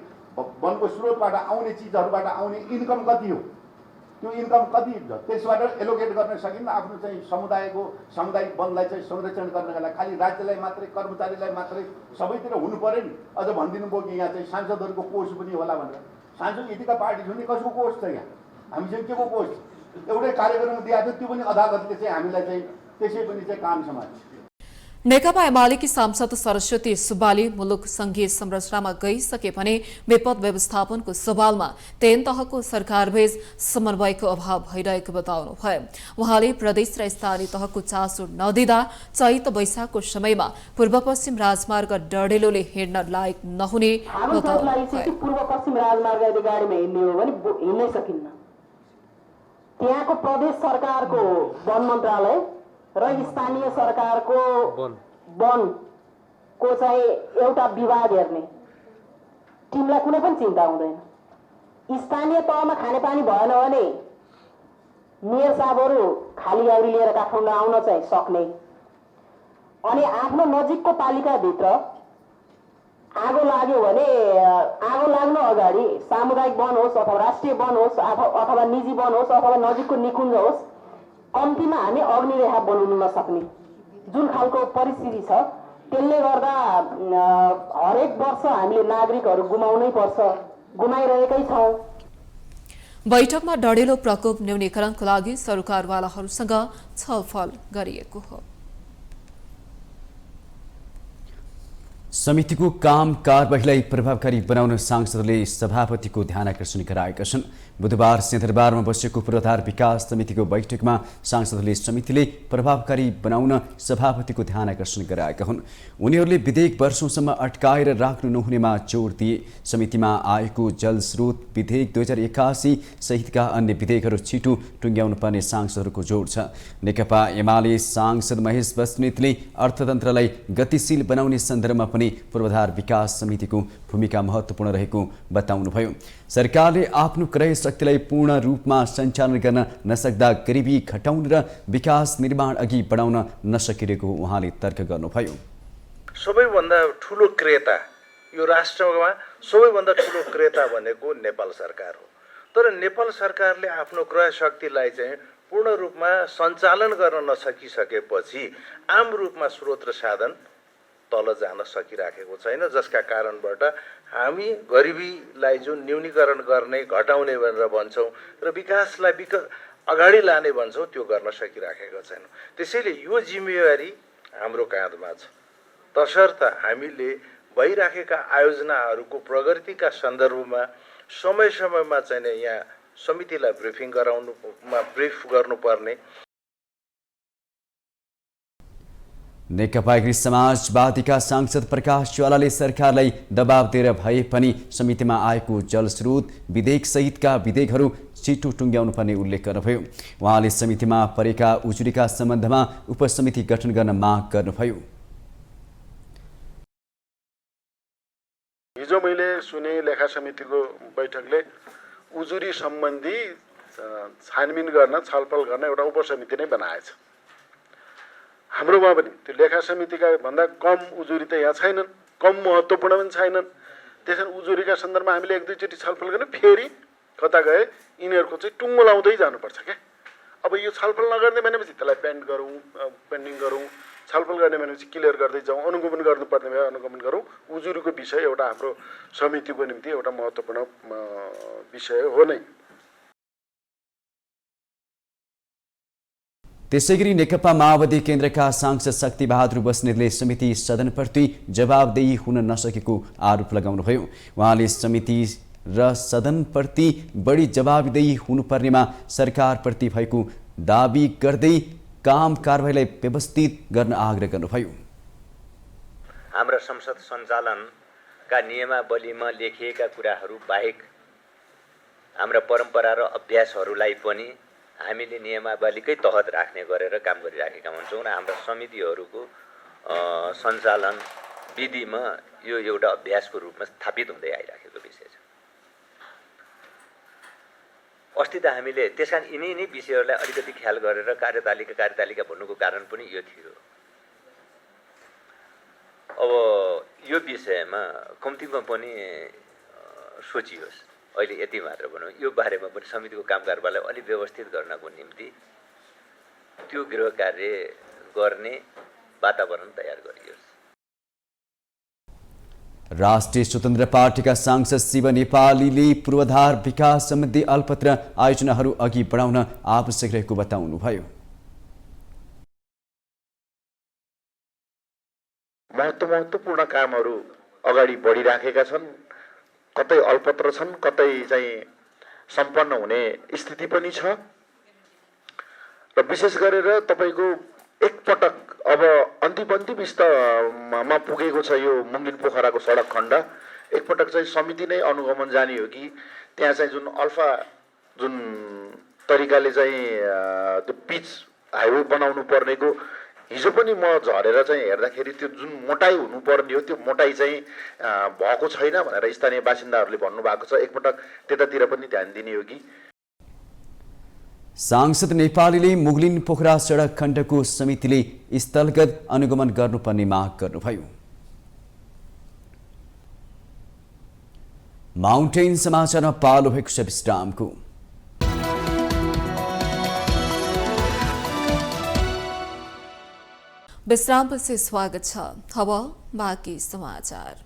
वनको स्रोतबाट आउने चिजहरूबाट आउने इन्कम कति हो, त्यो इन्कम कति त्यसबाट एलोकेट गर्न सकिन्न। आफ्नो चाहिँ सामुदायिक वनलाई चाहिँ संरक्षण गर्नका लागि खालि राज्यलाई मात्रै, कर्मचारीलाई मात्रै सबैतिर हुनु पर्यो नि। अझ भनिदिनु भयो कि यहाँ चाहिँ सांसदहरूको कोष पनि होला भनेर। सांसद यतिका पार्टी छ नि, कसको कोष छ यहाँ, हामीसँग के को कोष? एउटै कार्यक्रम दिएको थियो, त्यो पनि अदालतले चाहिँ हामीलाई चाहिँ त्यसै पनि चाहिँ काम समात्यो। नेकपा एमालेकी सांसद सरस्वती सुब्बाले मुलुक संघीय संरचनामा गइसके भने विपद व्यवस्थापनको सवालमा तीन तहको सरकारबीच समन्वयको अभाव भइरहेको बताउनुभयो। उहाँले प्रदेश र स्थानीय तहको चासो नदिँदा चैत वैशाखको समयमा पूर्व पश्चिम राजमार्ग डढेलोले हिँड्न लायक नहुने बताउनुभयो। पूर्व पश्चिम राजमार्ग यदि गाडीमा हिँड्ने हो भने हिँड्नै सकिन्न। त्यहाँको प्रदेश सरकारको वन मन्त्रालय र स्थानीय सरकारको वनको चाहिँ एउटा विभाग हेर्ने टिमलाई कुनै पनि चिन्ता हुँदैन। स्थानीय तहमा खानेपानी भएन भने मेयर साहबहरू खाली गाडी लिएर काठमाडौँ आउन चाहिँ सक्ने, अनि आफ्नो नजिकको पालिकाभित्र आगो लाग्यो भने आगो लाग्न अगाडि सामुदायिक वन होस् अथवा राष्ट्रिय वन होस् अथवा निजी वन होस् अथवा नजिकको निकुञ्ज होस्, कम्तीमा हामी अग्निरेखा बनाउन नसक्ने जुन खालको परिस्थिति छ, त्यसले गर्दा हरेक वर्ष हामीले नागरिकहरू गुमाउनै पर्छ, गुमाइरहेकै छौँ। बैठकमा डढेलो प्रकोप न्यूनीकरणको लागि सरकारवालाहरूसँग छलफल गरिएको हो। समितिको काम कारबाहीलाई प्रभावकारी बनाउन सांसदले सभापतिको ध्यानाकर्षण गराएका छन्। बुधबार सिंहदरबारमा बसेको पूर्वाधार विकास समितिको बैठकमा सांसदले समितिले प्रभावकारी बनाउन सभापतिको ध्यानाकर्षण गराएका हुन्। उनीहरूले विधेयक वर्षौंसम्म अड्काएर राख्नु नहुनेमा जोड दिए। समितिमा आएको जलस्रोत विधेयक 2081 सहितका अन्य विधेयकहरू छिटो टुङ्ग्याउनु पर्ने सांसदहरूको जोड छ। नेकपा एमाले सांसद महेश बस्नेतले अर्थतन्त्रलाई गतिशील बनाउने सन्दर्भमा पनि पूर्वाधार विकास समितिको भूमिका महत्त्वपूर्ण रहेको बताउनुभयो। सरकारले आफ्नो क्रय शक्तिलाई पूर्ण रूपमा सञ्चालन गर्न नसक्दा गरिबी घटाउन र विकास निर्माण अघि बढाउन नसकिरहेको उहाँले तर्क गर्नुभयो। सबैभन्दा ठुलो क्रेता यो राष्ट्रमा सबैभन्दा ठुलो क्रेता भनेको नेपाल सरकार हो। तर नेपाल सरकारले आफ्नो क्रय शक्तिलाई चाहिँ पूर्ण रूपमा सञ्चालन गर्न नसकिसकेपछि आम रूपमा स्रोत र साधन तल जान सकिराखेको छैन, जसका कारणबाट हामी गरिबीलाई जुन न्यूनीकरण गर्ने घटाउने भनेर भन्छौँ र विकासलाई अगाडि लाने भन्छौँ त्यो गर्न सकिराखेका छैनौँ। त्यसैले यो जिम्मेवारी हाम्रो काँधमा छ। तसर्थ हामीले भइराखेका आयोजनाहरूको प्रगतिका सन्दर्भमा समय समयमा चाहिँ यहाँ समितिलाई ब्रिफ गर्नुपर्ने। नेकपा एकीकृत समाजवादीका सांसद प्रकाश ज्वालाले सरकारलाई दबाब दिएर भए पनि समितिमा आएको जलस्रोत विधेयक सहितका विधेयकहरू छिटो टुङ्ग्याउनु पर्ने उल्लेख गर्नुभयो। उहाँले समितिमा परेका उजुरीका सम्बन्धमा उपसमिति गठन गर्न माग गर्नुभयो। हिजो मैले सुने लेखा समितिको बैठकले उजुरी सम्बन्धी छानबिन गर्न छलफल गर्न एउटा उपसमिति नै बनाएछ। हाम्रोमा पनि त्यो लेखा समितिका भन्दा कम उजुरी त यहाँ छैनन्, कम महत्त्वपूर्ण पनि छैनन्। त्यसैले उजुरीका सन्दर्भमा हामीले एक दुईचोटि छलफल गर्न फेरि कता गए यिनीहरूको चाहिँ टुङ्गो लाउँदै जानुपर्छ क्या। अब यो छलफल नगर्ने भनेपछि त्यसलाई पेन्डिङ गरौँ, छलफल गर्ने भनेपछि क्लियर गर्दै जाउँ, अनुगमन गर्नुपर्ने भए अनुगमन गरौँ। उजुरीको विषय एउटा हाम्रो समितिको निम्ति एउटा महत्त्वपूर्ण विषय हो नै। त्यसैगरी नेकपा माओवादी केन्द्रका सांसद शक्ति बहादुर बस्नेतले समिति सदनप्रति जवाबदेही हुन नसकेको आरोप लगाउनुभयो। उहाँले समिति र सदनप्रति बढी जवाबदेही हुनुपर्नेमा सरकारप्रति भएको दाबी गर्दै काम कारबाहीलाई व्यवस्थित गर्न आग्रह गर्नुभयो। हाम्रा संसद सञ्चालनका नियमावलीमा लेखिएका कुराहरू बाहेक हाम्रा परम्परा र अभ्यासहरूलाई पनि हामीले नियमावलीकै तहत राख्ने गरेर काम गरिराखेका हुन्छौँ र हाम्रा समितिहरूको सञ्चालन विधिमा यो एउटा अभ्यासको रूपमा स्थापित हुँदै आइराखेको विषय छ। अस्ति त हामीले त्यस कारण यिनी विषयहरूलाई अलिकति ख्याल गरेर कार्यतालिका भन्नुको कारण पनि यो थियो। अब यो विषयमा कम्तीमा पनि सोचियोस्, अहिले यति मात्र भनौँ, यो बारेमा पनि समितिको काम कारबाहीलाई अलि व्यवस्थित गर्नको निम्ति त्यो गृह कार्य गर्ने वातावरण तयार गरियोस्। राष्ट्रिय स्वतन्त्र पार्टीका सांसद शिव नेपालीले पूर्वाधार विकास सम्बन्धी अल्पत्र आयोजनाहरू अघि बढाउन आवश्यक रहेको बताउनुभयो। महत्त्वपूर्ण कामहरू अगाडि बढिराखेका छन्, कतै अल्पत्र छन्, कतै चाहिँ सम्पन्न हुने स्थिति पनि छ र विशेष गरेर तपाईँको एकपटक अब अन्तिम स्तरमा पुगेको छ यो मुङ्गिन पोखराको सडक खण्ड। एकपटक चाहिँ समिति नै अनुगमन जाने हो कि त्यहाँ चाहिँ जुन तरिकाले चाहिँ त्यो पिच हाइवे बनाउनु पर्नेको हिजो पनि म झरेर चाहिँ हेर्दाखेरि त्यो जुन मोटाइ हुनुपर्ने हो त्यो मोटाइ चाहिँ भएको छैन भनेर स्थानीय बासिन्दाहरूले भन्नुभएको छ। एकपटक त्यतातिर पनि ध्यान दिने हो कि। सांसद नेपालीले मुगलिन पोखरा सडक खण्डको समितिले स्थलगत अनुगमन गर्नुपर्ने माग गर्नुभयो। माउन्टेन समाचारमा पालो भएको छ विश्रामको। विश्रामपछि स्वागत छ। अब बाँकी समाचार।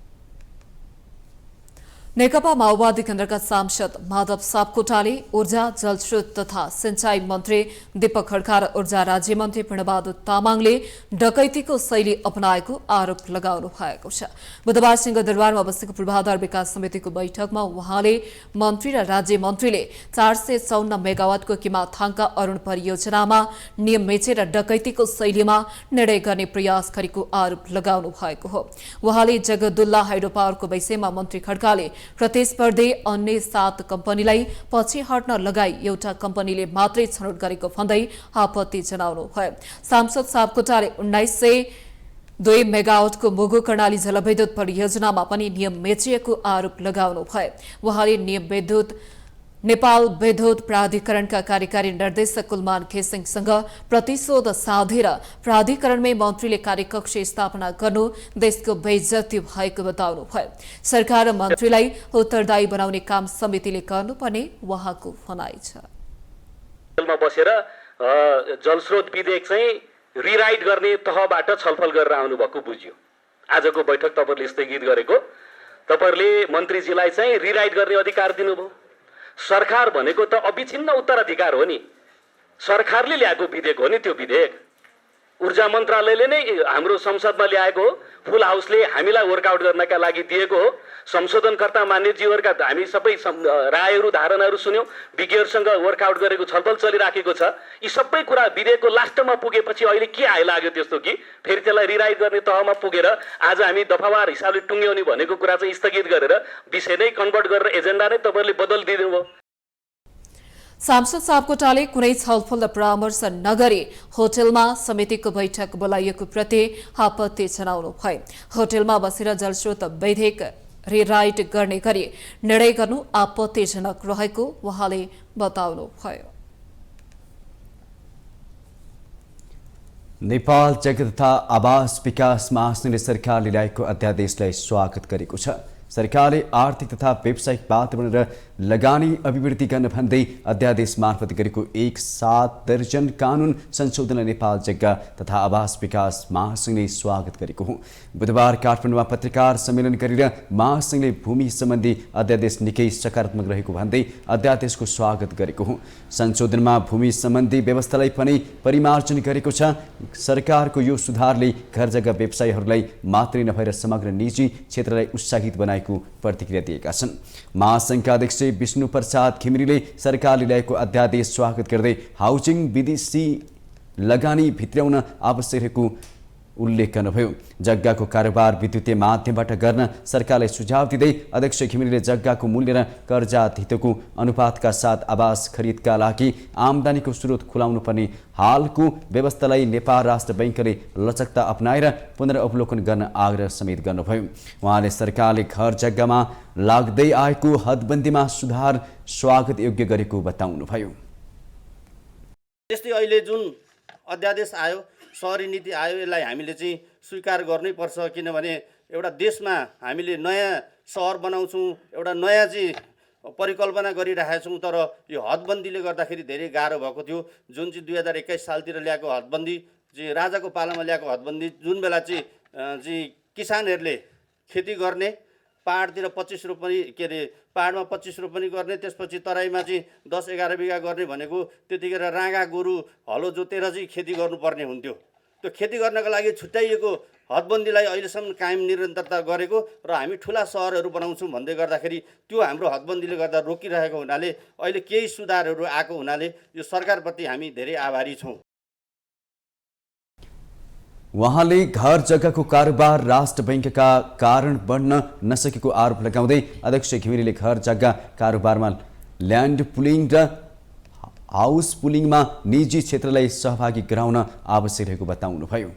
नेकपा माओवादी केन्द्रका सांसद माधव सापकोटाले ऊर्जा जलस्रोत तथा सिंचाई मन्त्री दीपक खड्का र ऊर्जा राज्य मन्त्री पूर्णबहादुर तामाङले डकैतीको शैली अपनाएको आरोप लगाउनु भएको छ। बुधबार सिंहदरबारमा बसेको पूर्वाधार विकास समितिको बैठकमा उहाँले मन्त्री र राज्य मन्त्रीले 454 मेगावाटको किमाथाङका अरूण परियोजनामा नियम मेचेर डकैतीको शैलीमा निर्णय गर्ने प्रयास गरेको आरोप लगाउनु भएको हो। उहाँले जगदुल्ला हाइड्रो पावरको विषयमा मन्त्री खड्काले प्रतिस्पर्धी अन्य 7 कम्पनीलाई पछि हट्न लगाई एउटा कम्पनीले मात्रै छनौट गरेको भन्दै आपत्ति जनाउनु भयो। सांसद सापकोटाले 1902 मेगावाटको मुगु कर्णाली जलविद्युत परियोजनामा पनि नियम मेचिएको आरोप लगाउनु भयो। उहाँले नियम विद्युत नेपाल विद्युत प्राधिकरणका कार्यकारी निर्देशक कुलमान घिसिङसँग प्रतिशोध साधेर प्राधिकरणमै मन्त्रीले कार्यकक्ष स्थापना गर्नु देशको बेइज्जती भएको बताउनुभयो। सरकार र मन्त्रीलाई उत्तरदायी बनाउने काम समितिले गर्नुपर्ने उहाँको भनाइ छ। बसेर जलस्रोत विधेयक चाहिँ रिराइट गर्ने तहबाट छलफल गरेर आउनुभएको बुझ्यो। आजको बैठक तपाईहरुले स्थगित गरेको, तपाईहरुले मन्त्रीजीलाई चाहिँ रिराइट गर्ने अधिकार दिनुभयो। सरकार भनेको त अविछिन्न उत्तराधिकार हो नि, सरकारले ल्याएको विधेयक हो नि त्यो विधेयक। ऊर्जा मन्त्रालयले नै हाम्रो संसदमा ल्याएको हो, फुल हाउसले हामीलाई वर्कआउट गर्नका लागि दिएको हो। संशोधनकर्ता मान्यजीहरूका हामी सबै रायहरू धारणाहरू सुन्यौं, विज्ञहरूसँग वर्कआउट गरेको छलफल चलिराखेको छ। यी सबै कुरा विधेयकको लास्टमा पुगेपछि अहिले के आइलाग्यो त्यस्तो कि फेरि त्यसलाई रिराइट गर्ने तहमा पुगेर आज हामी दफावार हिसाबले टुङ्ग्याउने भनेको कुरा चाहिँ स्थगित गरेर विषय नै कन्भर्ट गरेर एजेन्डा नै तपाईहरुले बदलिदिनु भयो। सांसद सापकोटाले कुनै छलफल र परामर्श नगरी होटलमा समितिको बैठक बोलाइएको प्रति आपत्ति जनाउनु भयो। होटलमा बसेर जलस्रोत विधेयक रिराइट गर्ने गरी निर्णय गर्नु आपत्तिजनक रहेको उहाँले बताउनुभयो। नेपाल जग्गा तथा आवास विकास महासंघले सरकारले ल्याएको अध्यादेशलाई स्वागत गरेको छ। सरकारले आर्थिक तथा व्यावसायिक वातावरण र लगानी अभिवृद्धि गर्न भन्दै अध्यादेश मार्फत गरेको 1/7 दर्जन कानून संशोधनलाई नेपाल जग्गा तथा आवास विकास महासंघले स्वागत गरेको हो। बुधबार काठमाडौँमा पत्रकार सम्मेलन गरेर महासंघले भूमि सम्बन्धी अध्यादेश निकै सकारात्मक रहेको भन्दै अध्यादेशको स्वागत गरेको हो। संशोधनमा भूमि सम्बन्धी व्यवस्थालाई पनि परिमार्जन गरेको छ। सरकारको यो सुधारले घर जग्गा व्यवसायीहरूलाई मात्रै नभएर समग्र निजी क्षेत्रलाई उत्साहित बनाएको प्रतिक्रिया दिएका छन्। महासंघका अध्यक्ष विष्णु प्रसाद घिमिरेले सरकारले ल्याएको अध्यादेश स्वागत गर्दै हाउसिङ विदेशी लगानी भित्र्याउन आवश्यक रहेको उल्लेख गर्नुभयो। जग्गाको कारोबार विद्युतीय माध्यमबाट गर्न सरकारलाई सुझाव दिँदै अध्यक्ष घिमिरेले जग्गाको मूल्य र कर्जा धितोको अनुपातका साथ आवास खरिदका लागि आमदानीको स्रोत खुलाउनु पर्ने हालको व्यवस्थालाई नेपाल राष्ट्र बैंकले लचकता अपनाएर पुनर्अवलोकन गर्न आग्रह समेत गर्नुभयो। उहाँले सरकारले घर जग्गामा लाग्दै आएको हदबन्दीमा सुधार स्वागत योग्य गरेको बताउनुभयो। त्यस्तै अहिले जुन अध्यादेश आयो, सहरी नीति आयो, यसलाई हामीले चाहिँ स्वीकार गर्नै पर्छ। किनभने एउटा देशमा हामीले नयाँ सहर बनाउँछौँ, एउटा नयाँ चाहिँ परिकल्पना गरिरहेका छौँ, तर यो हदबन्दीले गर्दाखेरि धेरै गाह्रो भएको थियो। जुन चाहिँ 2021 सालतिर ल्याएको हदबन्दी चाहिँ राजाको पालामा ल्याएको हदबन्दी, जुन बेला चाहिँ किसानहरूले खेती गर्ने, पहाडतिर 25 रोपनी पहाडमा 25 रोपनी गर्ने, त्यसपछि तराईमा चाहिँ 10-11 बिघा गर्ने भनेको त्यतिखेर राँगा गोरु हलो जोतेर चाहिँ खेती गर्नुपर्ने हुन्थ्यो। त्यो खेती गर्नको लागि छुट्याइएको हदबन्दीलाई अहिलेसम्म कायम निरन्तरता गरेको र हामी ठुला सहरहरू बनाउँछौँ भन्दै गर्दाखेरि त्यो हाम्रो हदबन्दीले गर्दा रोकिरहेको हुनाले अहिले केही सुधारहरू आएको हुनाले यो सरकारप्रति हामी धेरै आभारी छौँ। उहाँले घर जग्गाको कारोबार राष्ट्र बैंकका कारण बढ्न नसकेको आरोप लगाउँदै अध्यक्ष घिमिरेले घर जग्गा कारोबारमा ल्यान्ड पुलिङ र हाउस पुलिङमा निजी क्षेत्रलाई सहभागी गराउन आवश्यक रहेको बताउनुभयो।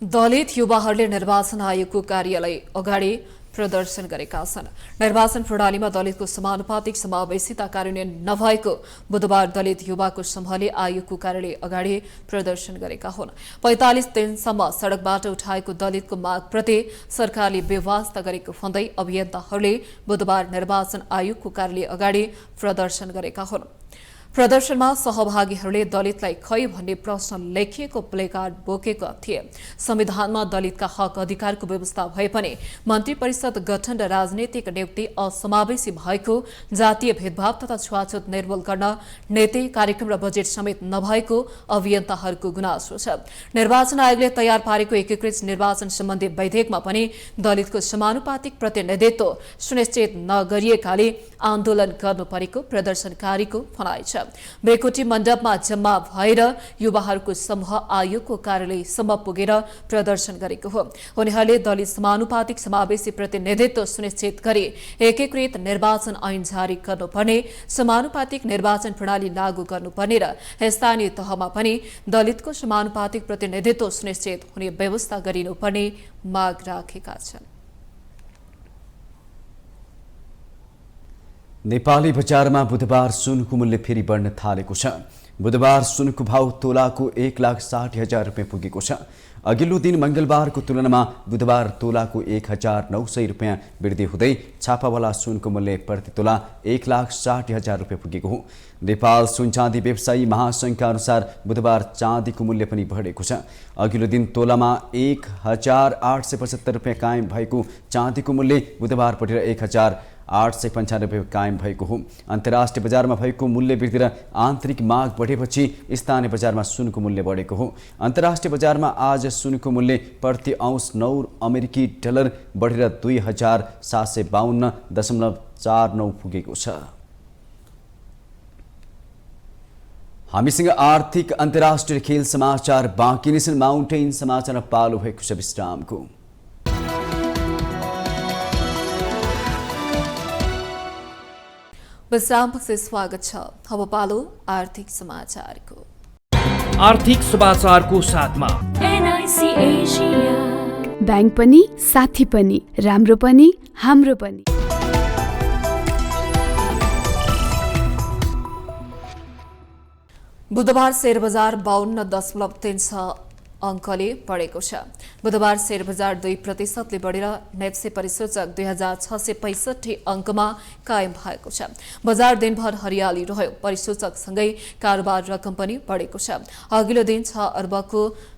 दलित युवाहरूले निर्वाचन आयोगको कार्यालय अगाडि प्रदर्शन गरेका छन्। निर्वाचन प्रणालीमा दलितको समानुपातिक समावेशिता कार्यान्वयन नभएको बुधबार दलित युवाको समूहले आयोगको कार्यालय अगाडि प्रदर्शन गरेका हुन्। 45 दिनसम्म सडकबाट उठाएको दलितको मागप्रति सरकारले बेवास्ता गरेको भन्दै अभियन्ताहरूले बुधबार निर्वाचन आयोगको कार्यालय अगाडि प्रदर्शन गरेका हुन्। प्रदर्शनमा सहभागीहरूले दलितलाई खै भन्ने प्रश्न लेखिएको प्लेकार्ड बोकेका थिए। संविधानमा दलितका हक अधिकारको व्यवस्था भए पनि मन्त्री परिषद गठन र राजनैतिक नियुक्ति असमावेशी भएको, जातीय भेदभाव तथा छुवाछुत निर्मूल गर्न नीति कार्यक्रम र बजेट समेत नभएको अभियन्ताहरूको गुनासो छ। निर्वाचन आयोगले तयार पारेको एकीकृत निर्वाचन सम्बन्धी विधेयकमा पनि दलितको समानुपातिक प्रतिनिधित्व सुनिश्चित नगरिएकाले आन्दोलन गर्नु परेको प्रदर्शनकारीको भनाइ छ। बेकोटी मण्डपमा जम्मा भएर युवाहरूको समूह आयोगको कार्यालयसम्म पुगेर प्रदर्शन गरेको हो। उनीहरूले दलित समानुपातिक समावेशी प्रतिनिधित्व सुनिश्चित गरी एकीकृत निर्वाचन ऐन जारी गर्नुपर्ने, समानुपातिक निर्वाचन प्रणाली लागू गर्नुपर्ने र स्थानीय तहमा पनि दलितको समानुपातिक प्रतिनिधित्व सुनिश्चित हुने व्यवस्था गरिनुपर्ने माग राखेका छन्। नेपाली बजारमा बुधबार सुनको मूल्य फेरि बढ्न थालेको छ। बुधबार सुनको भाव तोलाको 1,60,000 रुपियाँ पुगेको छ। अघिल्लो दिन मंगलबारको तुलनामा बुधबार तोलाको 1,900 रुपियाँ वृद्धि हुँदै छापावाला सुनको मूल्य प्रति तोला 1,60,000 रुपियाँ पुगेको हो। नेपाल सुन चाँदी व्यवसायी महासङ्घका अनुसार बुधबार चाँदीको मूल्य पनि बढेको छ। अघिल्लो दिन तोलामा 1,875 रुपियाँ कायम भएको चाँदीको मूल्य बुधबार पटेर 1,895 रुपियाँ कायम भएको हो। अन्तर्राष्ट्रिय बजारमा भएको मूल्य वृद्धि र आन्तरिक माग बढेपछि स्थानीय बजारमा सुनको मूल्य बढेको हो। अन्तर्राष्ट्रिय बजारमा आज सुनको मूल्य प्रति औंस 9 अमेरिकी डलर बढेर 2,752.49 पुगेको छ। हामीसँग आर्थिक अन्तर्राष्ट्रिय खेल समाचार बाँकी नै छन्। माउन्टेन समाचार पालो भएको छ विश्रामको। विश्रामपछि स्वागत छ। अब पालो आर्थिक समाचारको। आर्थिक समाचारको साथमा एनआईसी एशिया बैंक पनि साथी पनि राम्रो पनि हाम्रो पनि। बुधबार शेयर बजार 52.36 अङ्कले बढेको छ। बुधबार शेयर बजार 2% बढेर नेप्से परिसूचक 2665 अङ्कमा कायम भएको छ। बजार दिनभर हरियाली रह्यो। परिसूचकसँगै कारोबार रकम पनि बढेको छ। अघिल्लो दिन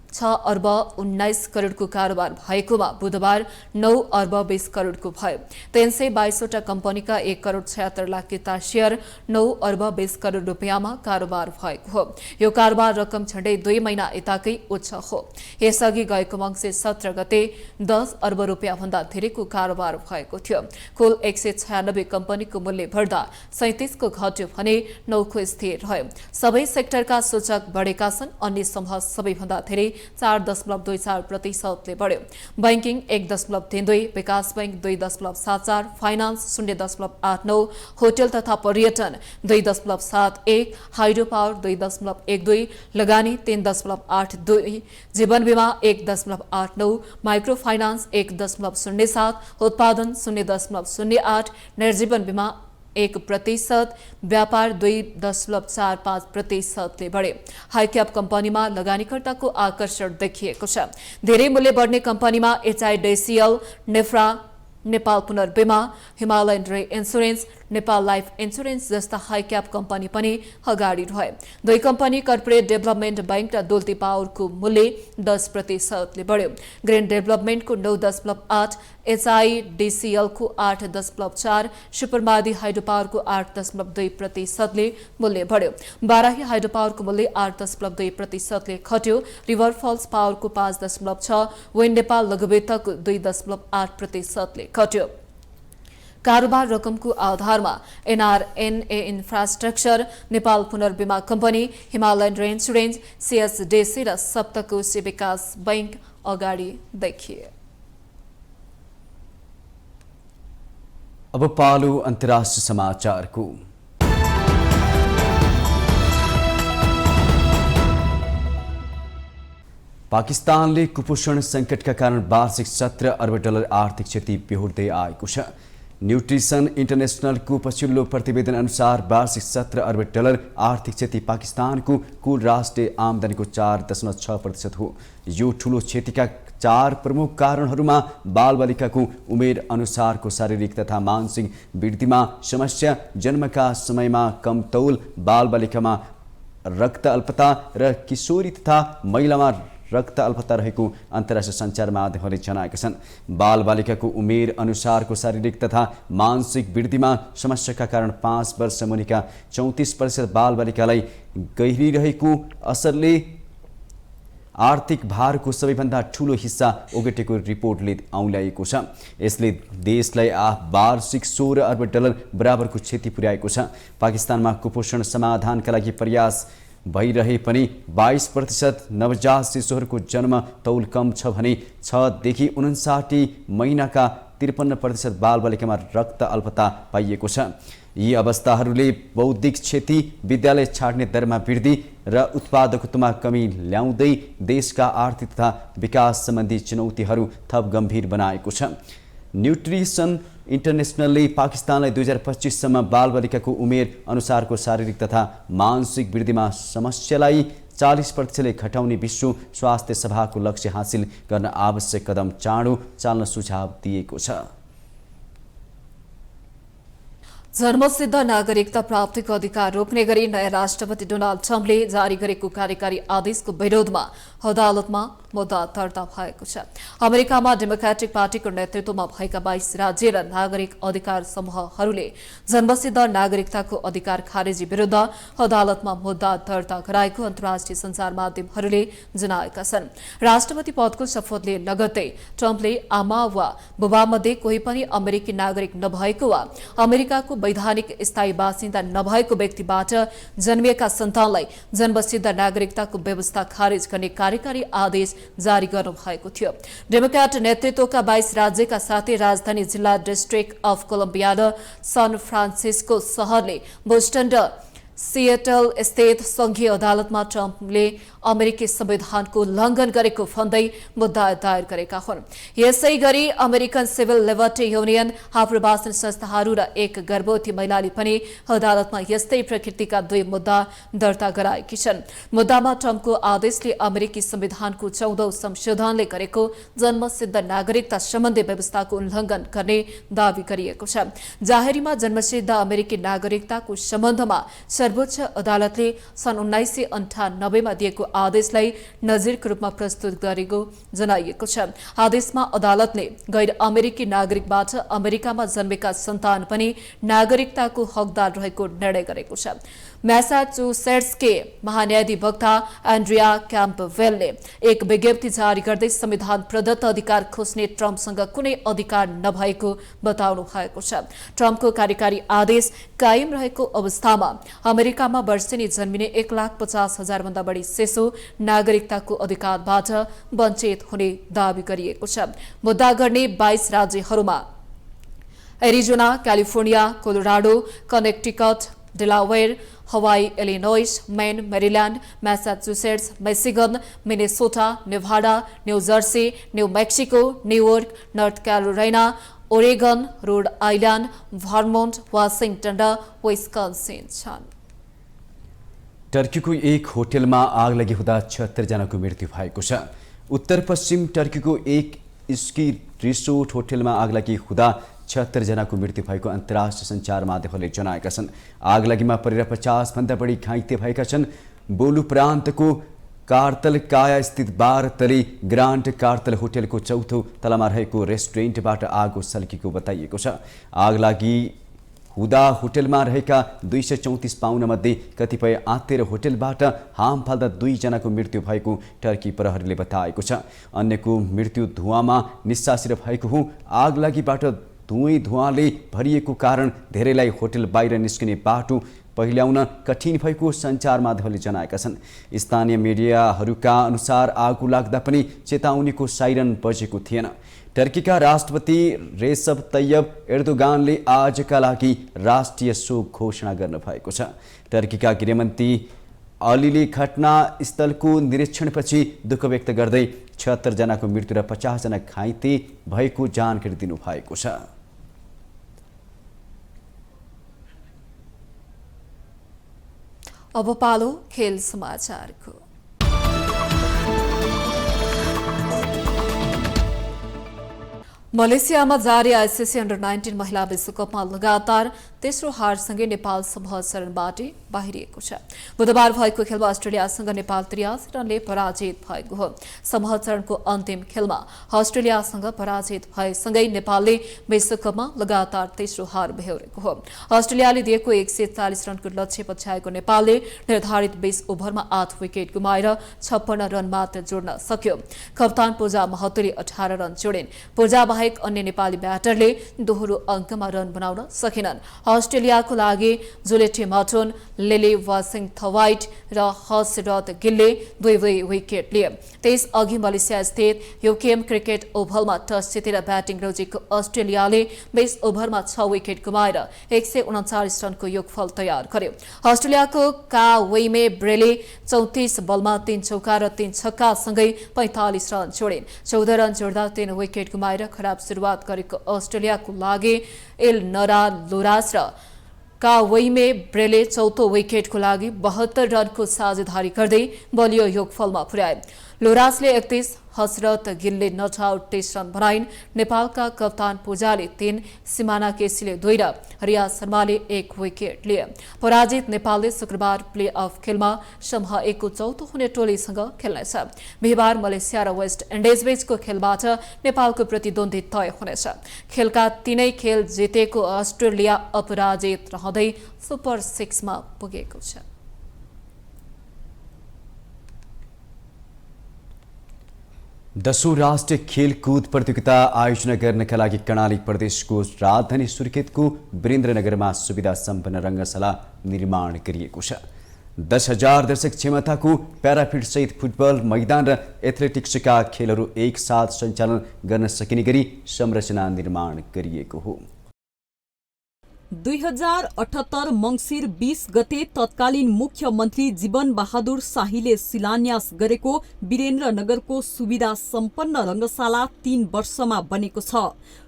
6 अर्ब 19 करोडको कारोबार भएकोमा बुधबार 9 अर्ब 20 करोडको भयो। 322वटा कम्पनीका 1 करोड 76 लाख किता शेयर 9 अर्ब 20 करोड रुपियाँमा कारोबार भएको हो। यो कारोबार रकम झण्डै 2 महिना यताकै उच्च हो। यसअघि गएको मङ्सिर 17 गते 10 अर्ब रुपियाँ भन्दा धेरैको कारोबार भएको थियो। कुल 196 कम्पनीको मूल्य बढ्दा 37 को घट्यो भने 9 को स्थिर रह्यो। सबै सेक्टरका सूचक बढेका छन्। अन्य समूह सबैभन्दा धेरै 4.24% बढ्यो। बैंकिङ 1.32, विकास बैंक 2.74, फाइनान्स 0.89, होटल तथा पर्यटन 2.71, हाइड्रो पावर 2.12, लगानी 3.82, जीवन बीमा 1.89, माइक्रो फाइनान्स 1.07, उत्पादन 0.08, निर्जीवन बीमा 1%, व्यापार 2.45% बढे। हाइक्याप कम्पनीमा लगानीकर्ताको आकर्षण देखिएको छ। धेरै मूल्य बढ्ने कम्पनीमा HIDCL, NEPRA, Nepal पुनर्बीमा, Himalayan re insurance, Nepal life insurance जस्ता हाइक्याप कम्पनी पनि अगाडि रहे। दुई कम्पनी कर्पोरेट डेभलपमेन्ट बैंक र दुल्ती पावरको मूल्य 10% बढ्यो। ग्रेन डेभलपमेन्टको 9.8, HIDCL को 8.4, सुपरमादी हाइड्रो पावरको 8.2% मूल्य बढ्यो। बाराही हाइड्रो पावरको मूल्य 8.2% घट्यो। रिभर फल्स पावरको 5.6, विन्ड नेपाल लघुवित्तको 2.8% घट्यो। कारोबार रकमको आधारमा NRNA इन्फ्रास्ट्रक्चर, नेपाल पुनर्बीमा company, Himalayan re insurance, CSDC र सप्तकोशी विकास बैंक अगाडि देखिए। अब पालो अन्तर्राष्ट्रिय समाचारको। पाकिस्तानले कुपोषण सङ्कटका कारण वार्षिक 17 अर्ब डलर आर्थिक क्षति बेहोर्दै आएको छ। न्युट्रिसन इन्टरनेसनलको पछिल्लो प्रतिवेदन अनुसार वार्षिक 17 अर्ब डलर आर्थिक क्षति पाकिस्तानको कुल राष्ट्रिय आमदानीको 4.6% हो। यो ठूलो क्षतिका 4 प्रमुख कारणहरूमा बालबालिकाको उमेर अनुसारको शारीरिक तथा मानसिक वृद्धिमा समस्या, जन्मका समयमा कम तौल, बालबालिकामा रक्त अल्पता र किशोरी तथा महिलामा रक्त अल्पता रहेको अन्तर्राष्ट्रिय सञ्चार माध्यमहरूले जनाएका छन्। बालबालिकाको उमेर अनुसारको शारीरिक तथा मानसिक वृद्धिमा समस्याका कारण 5 वर्ष मुनिका 34% बालबालिकालाई गहिरिरहेको असरले आर्थिक भारको सबैभन्दा ठूलो हिस्सा ओगटेको रिपोर्टले औँल्याएको छ। यसले देशलाई वार्षिक 16 अर्ब डलर बराबरको क्षति पुर्याएको छ। पाकिस्तानमा कुपोषण समाधानका लागि प्रयास भइरहे पनि 22% नवजात शिशुहरूको जन्म तौल कम छ भने 6 देखि 59 महिनाका 53% बालबालिकामा रक्त अल्पता पाइएको छ। यी अवस्थाहरूले बौद्धिक क्षति, विद्यालय छाड्ने दरमा वृद्धि र उत्पादकतामा कमी ल्याउँदै देशका आर्थिक तथा विकास सम्बन्धी चुनौतीहरू थप गम्भीर बनाएको छ। न्युट्रिसन इन्टरनेसनलले पाकिस्तानलाई 2025 सम्म बालबालिकाको उमेर अनुसारको शारीरिक तथा मानसिक वृद्धिमा समस्यालाई 40% घटाउने विश्व स्वास्थ्य सभाको लक्ष्य हासिल गर्न आवश्यक कदम चाँडो चाल्न सुझाव दिएको छ। जन्मसिद्ध नागरिकता प्राप्तिको अधिकार रोक्ने गरी नयाँ राष्ट्रपति डोनाल्ड ट्रम्पले जारी गरेको कार्यकारी आदेशको विरोधमा अदालतमा मुद्दा दर्ता भएको छ। अमेरिकामा डेमोक्रेटिक पार्टीको नेतृत्वमा भएका 22 राज्य र नागरिक अधिकार समूहहरूले जन्मसिद्ध नागरिकताको अधिकार खारेजी विरुद्ध अदालतमा मुद्दा दर्ता गराएको अन्तर्राष्ट्रिय सञ्चार माध्यमहरूले जनाएका छन्। राष्ट्रपति पदको शपथले लगत्तै ट्रम्पले आमा वा बुबामध्ये कोही पनि अमेरिकी नागरिक नभएको वा अमेरिकाको वैधानिक स्थायी बासिन्दा नभएको व्यक्तिबाट जन्मिएका सन्तानलाई जन्मसिद्ध नागरिकताको व्यवस्था खारेज गर्ने कार्यकारी आदेश जारी गर्नुभएको थियो। डेमोक्रेट नेतृत्वका 22 राज्यका साथै राजधानी जिल्ला डिस्ट्रिक्ट अफ कोलम्बिया र सन फ्रान्सिस्को शहरले बोस्टन र सिएटल स्थित संघीय अदालतमा ट्रम्पले अमेरिकी संविधानको उल्लङ्घन गरेको भन्दै मुद्दा दायर गरेका हुन्। यसै गरी अमेरिकन सिभिल लिबर्टी युनियन, आप्रवासन संस्थाहरू र एक गर्भवती महिलाले पनि अदालतमा यस्तै प्रकृतिका 2 मुद्दा दर्ता गराएकी छन्। मुद्दामा ट्रम्पको आदेशले अमेरिकी संविधानको 14औं संशोधनले गरेको जन्मसिद्ध नागरिकता सम्बन्धी व्यवस्थाको उल्लङ्घन गर्ने दावी गरिएको छ। जाहेरीमा जन्मसिद्ध अमेरिकी नागरिकताको सम्बन्धमा सर्वोच्च अदालतले सन् 1998 मा दिएको आदेशलाई नजिरको रूपमा प्रस्तुत गरेको जनाइएको छ। आदेशमा अदालतले गैर अमेरिकी नागरिकबाट अमेरिकामा जन्मेका सन्तान पनि नागरिकताको हकदार रहेको निर्णय गरेको छ। मैसाचुसेट्सके महान्यायाधिवक्ता एन्ड्रिया क्याम्पवेलले एक विज्ञप्ति जारी गर्दै संविधान प्रदत्त अधिकार खोज्ने ट्रम्पसँग कुनै अधिकार नभएको बताउनु भएको छ। ट्रम्पको कार्यकारी आदेश कायम रहेको अवस्थामा अमेरिकामा वर्षेनी जन्मिने 1,50,000 भन्दा बढी शिशु नागरिकताको अधिकारबाट वञ्चित हुने दावी गरिएको छ। मुद्दा गर्ने 22 राज्यहरूमा Arizona, California, Colorado, Connecticut, Delaware, Hawaii, Illinois, Maine, Maryland, Massachusetts, Michigan, Minnesota, Nevada, New Jersey, New Mexico, New York, North Carolina, Oregon, Rhode Island, Vermont, Washington र विस्कन्सिन छन्। टर्कीको एक होटलमा आग लागि हुँदा 76 जनाको मृत्यु भएको छ। उत्तर पश्चिम टर्कीको एक स्की रिसोर्ट होटलमा आग लागि हुँदा 76 जनाको मृत्यु भएको अन्तर्राष्ट्रिय सञ्चार माध्यमहरूले जनाएका छन्। आगलागीमा परेर 50 भन्दा बढी घाइते भएका छन्। बोलु प्रान्तको कार्तलकाया स्थित 12 तले ग्रान्ड कार्तल होटलको 4थो तलामा रहेको रेस्टुरेन्टबाट आगो सल्किएको बताइएको छ। आगलागी हुँदा होटलमा रहेका 234 पाहुनामध्ये कतिपय आत्तेर होटलबाट हाम फाल्दा 2 जनाको मृत्यु भएको टर्की प्रहरीले बताएको छ। अन्यको मृत्यु धुवाँमा निस्सासिएर भएको हो। आगलागीबाट धुवाँले भरिएको कारण धेरैलाई होटल बाहिर निस्किने बाटो पहिल्याउन कठिन भएको सञ्चार माध्यमले जनाएका छन्। स्थानीय मिडियाहरूका अनुसार आगो लाग्दा पनि चेतावनीको साइरन बजेको थिएन। टर्कीका राष्ट्रपति रेसप तय्यब एर्दोगानले आजका लागि राष्ट्रिय शोक घोषणा गर्नुभएको छ। टर्कीका गृहमन्त्री अलीले घटनास्थलको निरीक्षणपछि दुःख व्यक्त गर्दै 76 जनाको मृत्यु र 50 जना घाइते भएको जानकारी दिनुभएको छ। अब पालो खेल समाचारको। मलेसियामा जारी आइसिसी अन्डर 19 महिला विश्वकपमा लगातार तेस्रो हारसँगै नेपाल समूह चरणबाट बाहिरिएको छ। बुधबार भएको खेलमा अस्ट्रेलियासँग नेपाल 83 रनले पराजित भएको हो। समूह चरणको अन्तिम खेलमा अस्ट्रेलियासँग पराजित भएसँगै नेपालले विश्वकपमा लगातार तेस्रो हार बेहोरेको हो। अस्ट्रेलियाले दिएको 140 रनको लक्ष्य पछ्याएको नेपालले निर्धारित 20 ओभरमा 8 विकेट गुमाएर 56 रन मात्र जोड्न सक्यो। कप्तान पूजा महतोले 18 रन जोडिन्। पूजा बाहेक अन्य नेपाली ब्याटरले दोहोरो अङ्कमा रन बनाउन सकेनन्। अस्ट्रेलियाको लागि जुलेटी मटोन, लिली वाशिङथवाइट र हर्षरथ गिलले 2 विकेट लिए। त्यसअघि मलेसिया स्थित यूकेएम क्रिकेट ओभलमा टस जितेर ब्याटिङ रोजेको अस्ट्रेलियाले 20 ओभरमा 6 विकेट गुमाएर 139 रनको योगफल तयार गर्यो। अस्ट्रेलियाको कावेमे ब्रेले 34 बलमा 3 चौका र 3 छक्का सँगै 45 रन जोडिन्। 14 रन जोड्दा 3 विकेट गुमाएर खराब सुरुवात गरेको अस्ट्रेलियाको लागि एल नरा लोरास र कावेइमे ब्रेले चौथो विकेटको लागि 72 रनको साझेदारी गर्दै बलियो योगफलमा पुर्याए। लोरासले 31, हसरत गिलले नट आउट 23 रन बनाइन्। नेपालका कप्तान पूजाले 3, सिमाना केसीले 2 र रिया शर्माले 1 विकेट लिए। पराजित नेपालले शुक्रबार प्ले अफ खेलमा समूह 1 को चौथो हुने टोलीसँग खेल्नेछ। बिहिबार मलेसिया र वेस्ट इन्डिज बीचको खेलबाट नेपालको प्रतिद्वन्दी तय हुनेछ। खेलका 3 खेल जितेको अस्ट्रेलिया अपराजित रहँदै सुपर 6 मा पुगेको छ। दशौं राष्ट्रिय खेलकुद प्रतियोगिता आयोजना गर्नका लागि कर्णाली प्रदेशको राजधानी सुर्खेतको वीरेन्द्रनगरमा सुविधा सम्पन्न रङ्गशाला निर्माण गरिएको छ। 10,000 दर्शक क्षमताको प्याराफिट सहित फुटबल मैदान र एथलेटिक्सका खेलहरू एक साथ सञ्चालन गर्न सकिने गरी संरचना निर्माण गरिएको हो। 2078 मङ्सिर 20 गते तत्कालीन मुख्यमन्त्री जीवन बहादुर शाहीले शिलान्यास गरेको वीरेन्द्रनगरको सुविधा सम्पन्न रङ्गशाला 3 वर्षमा बनेको छ।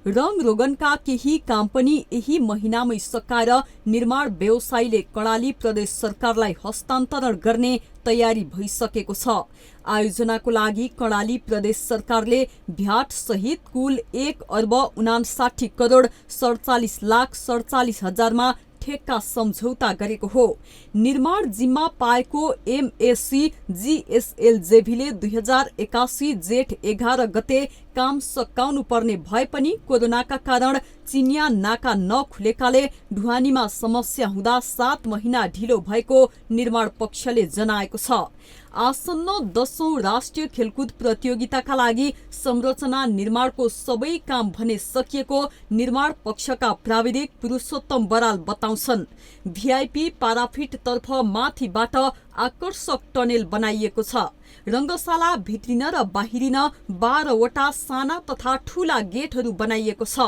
रङ रोगनका केही काम पनि यही महिनामै सकाएर निर्माण व्यवसायीले कर्णाली प्रदेश सरकारलाई हस्तान्तरण गर्ने तयारी भइसकेको छ। आयोजनाको लागि कर्णाली प्रदेश सरकारले भ्याट सहित कुल 1,49,47,47,000 ठेक्का सम्झौता गरेको हो। निर्माण जिम्मा पाएको एमएससी जीएसएलजेभीले 2081 जेठ 11 गते काम सकाउनु पर्ने भए पनि कोरोनाका कारण चिनिया नाका नखुलेकाले ढुवानीमा समस्या हुँदा 7 महिना ढिलो भएको निर्माण पक्षले जनाएको छ। आसन्न 10औं राष्ट्रिय खेलकुद प्रतियोगिताका लागि संरचना निर्माणको सबै काम भने सकिएको निर्माण पक्षका प्राविधिक पुरुषोत्तम बराल बताउँछन्। भिआइपी पाराफिट तर्फ माथिबाट आकर्षक टनेल बनाइएको छ। रङ्गशाला भित्रिन र बाहिरिन 12वटा साना तथा ठूला गेटहरू बनाइएको छ।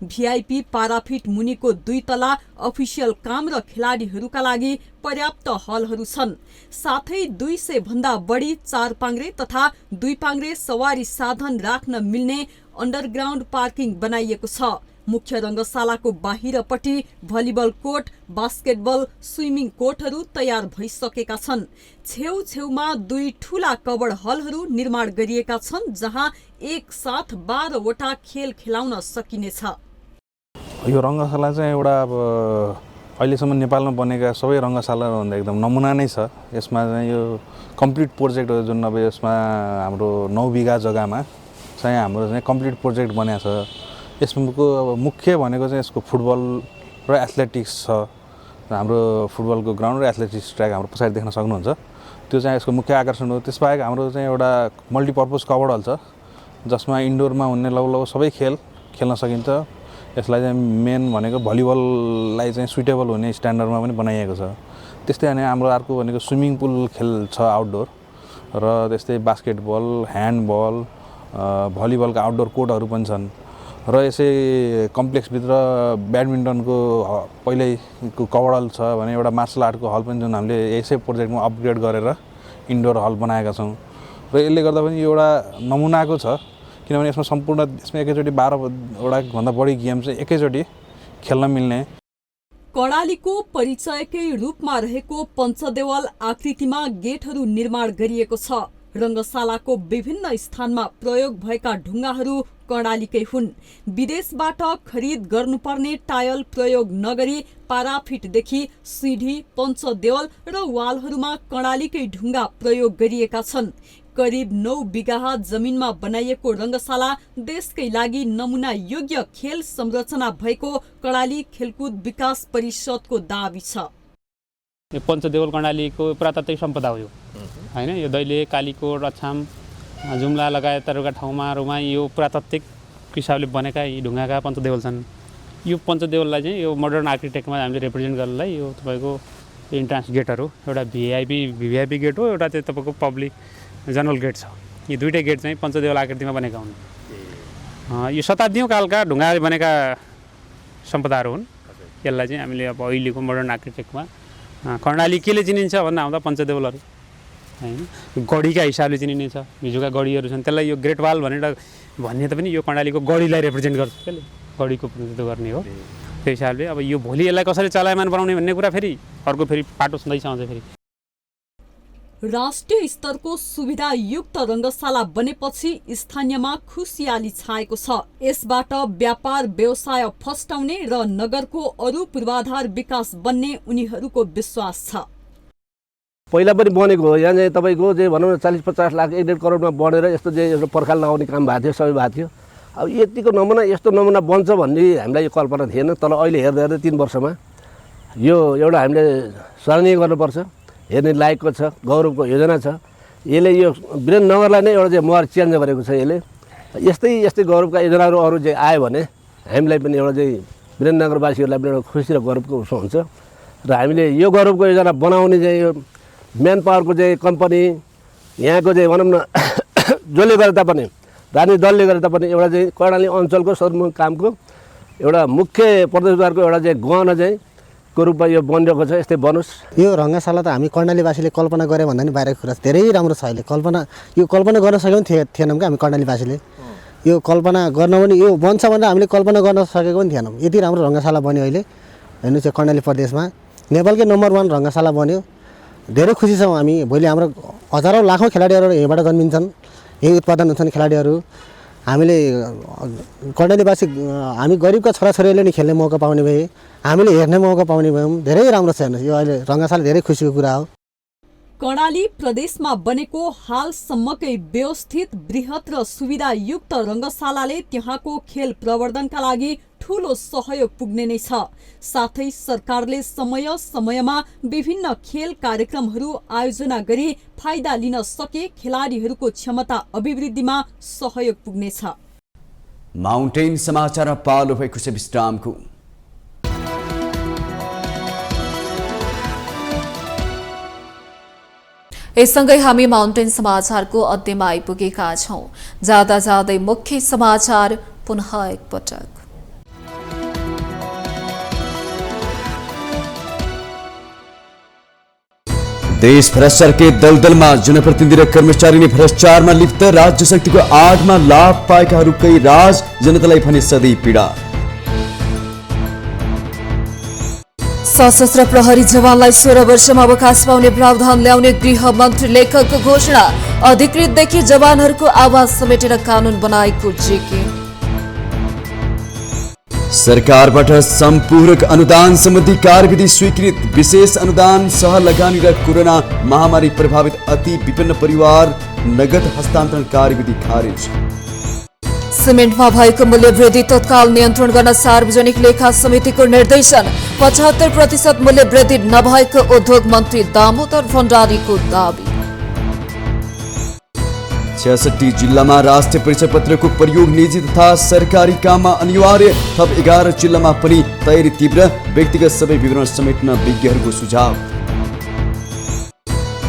भिआइपी पाराफिट मुनिको 2 तला अफिसियल काम र खेलाडीहरूका लागि पर्याप्त हलहरू छन्। साथै 200 भन्दा बढी 4 पाङ्ग्रे तथा 2 पाङ्ग्रे सवारी साधन राख्न मिल्ने अन्डरग्राउन्ड पार्किङ बनाइएको छ। मुख्य रङ्गशालाको बाहिरपट्टि भलिबल कोर्ट, बास्केटबल, स्विमिङ कोर्टहरू तयार भइसकेका छन्। छेउछेउमा 2 ठूला कबड हलहरू निर्माण गरिएका छन् जहाँ एक साथ 12वटा खेल खेलाउन सकिनेछ। यो रङ्गशाला चाहिँ एउटा अहिलेसम्म नेपालमा बनेका सबै रङ्गशालाभन्दा एकदम नमुना नै छ। यसमा चाहिँ यो कम्प्लिट प्रोजेक्ट हो जुन अब यसमा हाम्रो 9 बिघा जग्गामा चाहिँ हाम्रो चाहिँ कम्प्लिट प्रोजेक्ट बनेको छ। यसको अब मुख्य भनेको चाहिँ यसको फुटबल र एथलेटिक्स छ। हाम्रो फुटबलको ग्राउन्ड र एथलेटिक्स ट्र्याक हाम्रो पछाडि देख्न सक्नुहुन्छ। त्यो चाहिँ यसको मुख्य आकर्षण हो। त्यसबाहेक हाम्रो चाहिँ एउटा मल्टिपर्पज कबड हल छ जसमा इन्डोरमा हुने लगभग सबै खेल खेल्न सकिन्छ। यसलाई चाहिँ मेन भनेको भलिबललाई चाहिँ सुइटेबल हुने स्ट्यान्डर्डमा पनि बनाइएको छ। त्यस्तै अनि हाम्रो अर्को भनेको स्विमिङ पुल खेल छ आउटडोर र त्यस्तै बास्केटबल, ह्यान्डबल, भलिबलका आउटडोर कोर्टहरू पनि छन् र यसै कम्प्लेक्सभित्र ब्याडमिन्टनको पहिल्यैको कबड हल छ भने एउटा मार्सल आर्टको हल पनि जुन हामीले यसै प्रोजेक्टमा अपग्रेड गरेर इन्डोर हल बनाएका छौँ र यसले गर्दा पनि यो एउटा नमुनाको छ किनभने यसमा सम्पूर्ण यसमा एकैचोटि 12वटा भन्दा बढी गेम चाहिँ एकैचोटि खेल्न मिल्ने। कर्णालीको परिचयकै रूपमा रहेको पञ्चदेवल आकृतिमा गेटहरू निर्माण गरिएको छ। रङ्गशालाको विभिन्न स्थानमा प्रयोग भएका ढुङ्गाहरू कर्णालीकै हुन्। विदेशबाट खरिद गर्नुपर्ने टायल प्रयोग नगरी पाराफिटदेखि सिँढी, पञ्चदेवल र वालहरूमा कर्णालीकै ढुङ्गा प्रयोग गरिएका छन्। करिब 9 बिघा जमिनमा बनाइएको रङ्गशाला देशकै लागि नमुना योग्य खेल संरचना भएको कर्णाली खेलकुद विकास परिषदको दाबी छ। यो पञ्चदेवल कर्णालीको पुरातात्विक सम्पदा हो हैन। यो दैले, कालीकोट, अछाम, जुम्ला लगायतका ठाउँमा यो पुरातात्विक हिसाबले बनेका यी ढुङ्गाका पञ्चदेवल छन्। यो पञ्चदेवललाई चाहिँ यो मोडर्न आर्किटेक्टमा हामीले रिप्रेजेन्ट गर्नलाई यो तपाईँको इन्ट्रान्स गेटहरू एउटा भिआइपी गेट हो, एउटा चाहिँ तपाईँको पब्लिक जनरल गेट छ। यी दुईटै गेट चाहिँ पञ्चदेवल आकृतिमा बनेका हुन्। यो शताब्दीौँ कालका ढुङ्गाले बनेका सम्पदाहरू हुन्। यसलाई चाहिँ हामीले अब अहिलेको मोडर्न आर्किटेक्टमा कर्णाली केले चिनिन्छ भन्दा आउँदा पञ्चदेवलहरू हैन, गढीका हिसाबले चिनिने छ। हिजोका गढीहरू छन् त्यसलाई यो ग्रेट वाल भनेर भन्ने त पनि यो कर्णालीको गढीलाई रिप्रेजेन्ट गर्छ त्यसले, गढीको प्रतिनिधित्व गर्ने हो। त्यो हिसाबले अब यो भोलि यसलाई कसरी चलायमान बनाउने भन्ने कुरा फेरि अर्को फेरि पाटो छँदैछ अझै फेरि। राष्ट्रिय स्तरको सुविधायुक्त रङ्गशाला बनेपछि स्थानीयमा खुसियाली छाएको छ। यसबाट व्यापार व्यवसाय फस्टाउने र नगरको अरू पूर्वाधार विकास बन्ने उनीहरूको विश्वास छ। पहिला पनि बनेको हो, यहाँ चाहिँ तपाईँको चाहिँ भनौँ न 40-50 लाख 1.5 करोडमा बनेर यस्तो चाहिँ एउटा पर्खाल लगाउने काम भएको थियो, सबै भएको थियो। अब यतिको नमुना यस्तो नमुना बन्छ भन्ने हामीलाई कल्पना थिएन। तर अहिले हेर्दै हेर्दै 3 वर्षमा यो एउटा हामीले सराहनीय गर्नुपर्छ, हेर्ने लायकको छ, गौरवको योजना छ। यसले यो वीरेन्द्रनगरलाई नै एउटा चाहिँ मुहार चेन्ज गरेको छ। यसले यस्तै गौरवका योजनाहरू अरू चाहिँ आयो भने हामीलाई पनि एउटा चाहिँ वीरेन्द्रनगरवासीहरूलाई पनि एउटा खुसी र गौरवको उसो हुन्छ। र हामीले यो गौरवको योजना बनाउने चाहिँ यो म्यान पावरको चाहिँ कम्पनी यहाँको चाहिँ भनौँ न जसले गरे तापनि राजनीतिक दलले गरे तापनि एउटा चाहिँ कर्णाली अञ्चलको सदरमुख कामको एउटा मुख्य प्रवेशद्वारको एउटा चाहिँ गहना चाहिँ को रूपमा यो बनिरहेको छ। यस्तै बनोस्। यो रङ्गशाला त हामी कर्णालीवासीले कल्पना गरे भन्दा पनि बाहिरको कुरा धेरै राम्रो छ। अहिले यो कल्पना गर्न सकेको पनि थिएनौँ क्या हामी कर्णालीवासीले। यो कल्पना गर्न पनि यो बन्छ भनेर हामीले कल्पना गर्न सकेको पनि थिएनौँ। यति राम्रो रङ्गशाला बन्यो अहिले हेर्नु चाहिँ कर्णाली प्रदेशमा नेपालकै नम्बर 1 रङ्गशाला बन्यो। धेरै खुसी छौँ हामी। भोलि हाम्रो हजारौँ लाखौँ खेलाडीहरू यहीँबाट जन्मिन्छन्, यही उत्पादन हुन्छन् खेलाडीहरू। हामीले कर्णालीवासी हामी गरिबका छोराछोरीले नि खेल्ने मौका पाउने भए, हामीले हेर्ने मौका पाउने भयौँ। धेरै राम्रो छ हेर्नुहोस्, यो अहिले रङ्गशाला धेरै खुसीको कुरा हो। कर्णाली प्रदेशमा बनेको हालसम्मकै व्यवस्थित बृहत र सुविधायुक्त रङ्गशालाले त्यहाँको खेल प्रवर्धनका लागि ठूलो सहयोग पुग्ने नै छ। साथै सरकारले समय समयमा विभिन्न खेल कार्यक्रमहरू आयोजना गरी फाइदा लिन सके खेलाडीहरूको क्षमता अभिवृद्धिमा सहयोग पुग्नेछ। माउन्टेन समाचारमा पालो भएको छ विश्रामको। यससँगै हामी माउन्टेन समाचारको अन्त्यमा आइपुगेका छौं। जाँदा जाँदै मुख्य समाचार पुनः एकपटक। देश भ्रष्टाचार के दलदलमा जनप्रतिनिधि र कर्मचारी नै भ्रष्टाचारमा लिप्त, राज्य शक्तिको आडमा लाभ पाएकाहरूकै राज, जनतालाई भने सधैँ पीडा। सशस्त्र प्रहरी जवानलाई 16 वर्षमा अवकाश पाउने प्रावधान ल्याउने गृह मन्त्री लेखकको घोषणा। अधिकृतदेखि जवानहरूको आवाज समेटेर कानून बनाएको जेके। सरकारबाट सम्पूरक अनुदान सम्बन्धी कार्यविधि स्वीकृत, विशेष अनुदान सह लगानी र कोरोना महामारी प्रभावित अति विपन्न परिवार नगद हस्तान्तरण कार्यविधि खारेज। सिमेन्टमा भएको मूल्य वृद्धि तत्काल नियन्त्रण गर्न सार्वजनिक लेखा समितिको निर्देशन। 75% मूल्य वृद्धि नभएको उद्योग मन्त्री दामोदर भण्डारीको दावी। 66 जिल्लामा राष्ट्रिय परिचय पत्रको प्रयोग निजी तथा सरकारी काममा अनिवार्य, थप 11 जिल्लामा पनि तयारी तीव्र, व्यक्तिगत सबै विवरण समेट्न विज्ञहरूको सुझाव।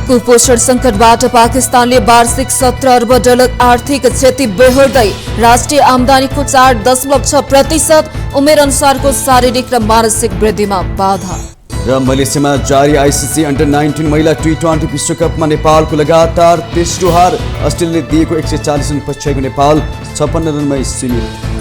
कुपोषण संकटबाट पाकिस्तानले वार्षिक 17 अर्ब डलर आर्थिक क्षति बेहोर्दै, राष्ट्रिय आमदानीको 4.6%, उमेर अनुसारको शारीरिक र मानसिक वृद्धिमा बाधा। र मलेसियामा जारी आइसिसी अन्डर 19 महिला T20 विश्वकपमा नेपालको लगातार तेस्रो हार, अस्ट्रेलियाले दिएको 140 रन पछ्याएको नेपाल 56 रनमै सीमित।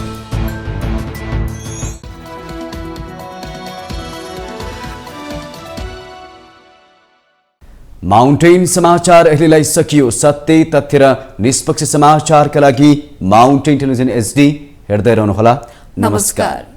माउन्टेन समाचार अहिलेलाई सकियो। सत्य, तथ्य र निष्पक्ष समाचारका लागि माउन्टेन टेलिभिजन HD हेर्दै रहनुहोला। नमस्कार।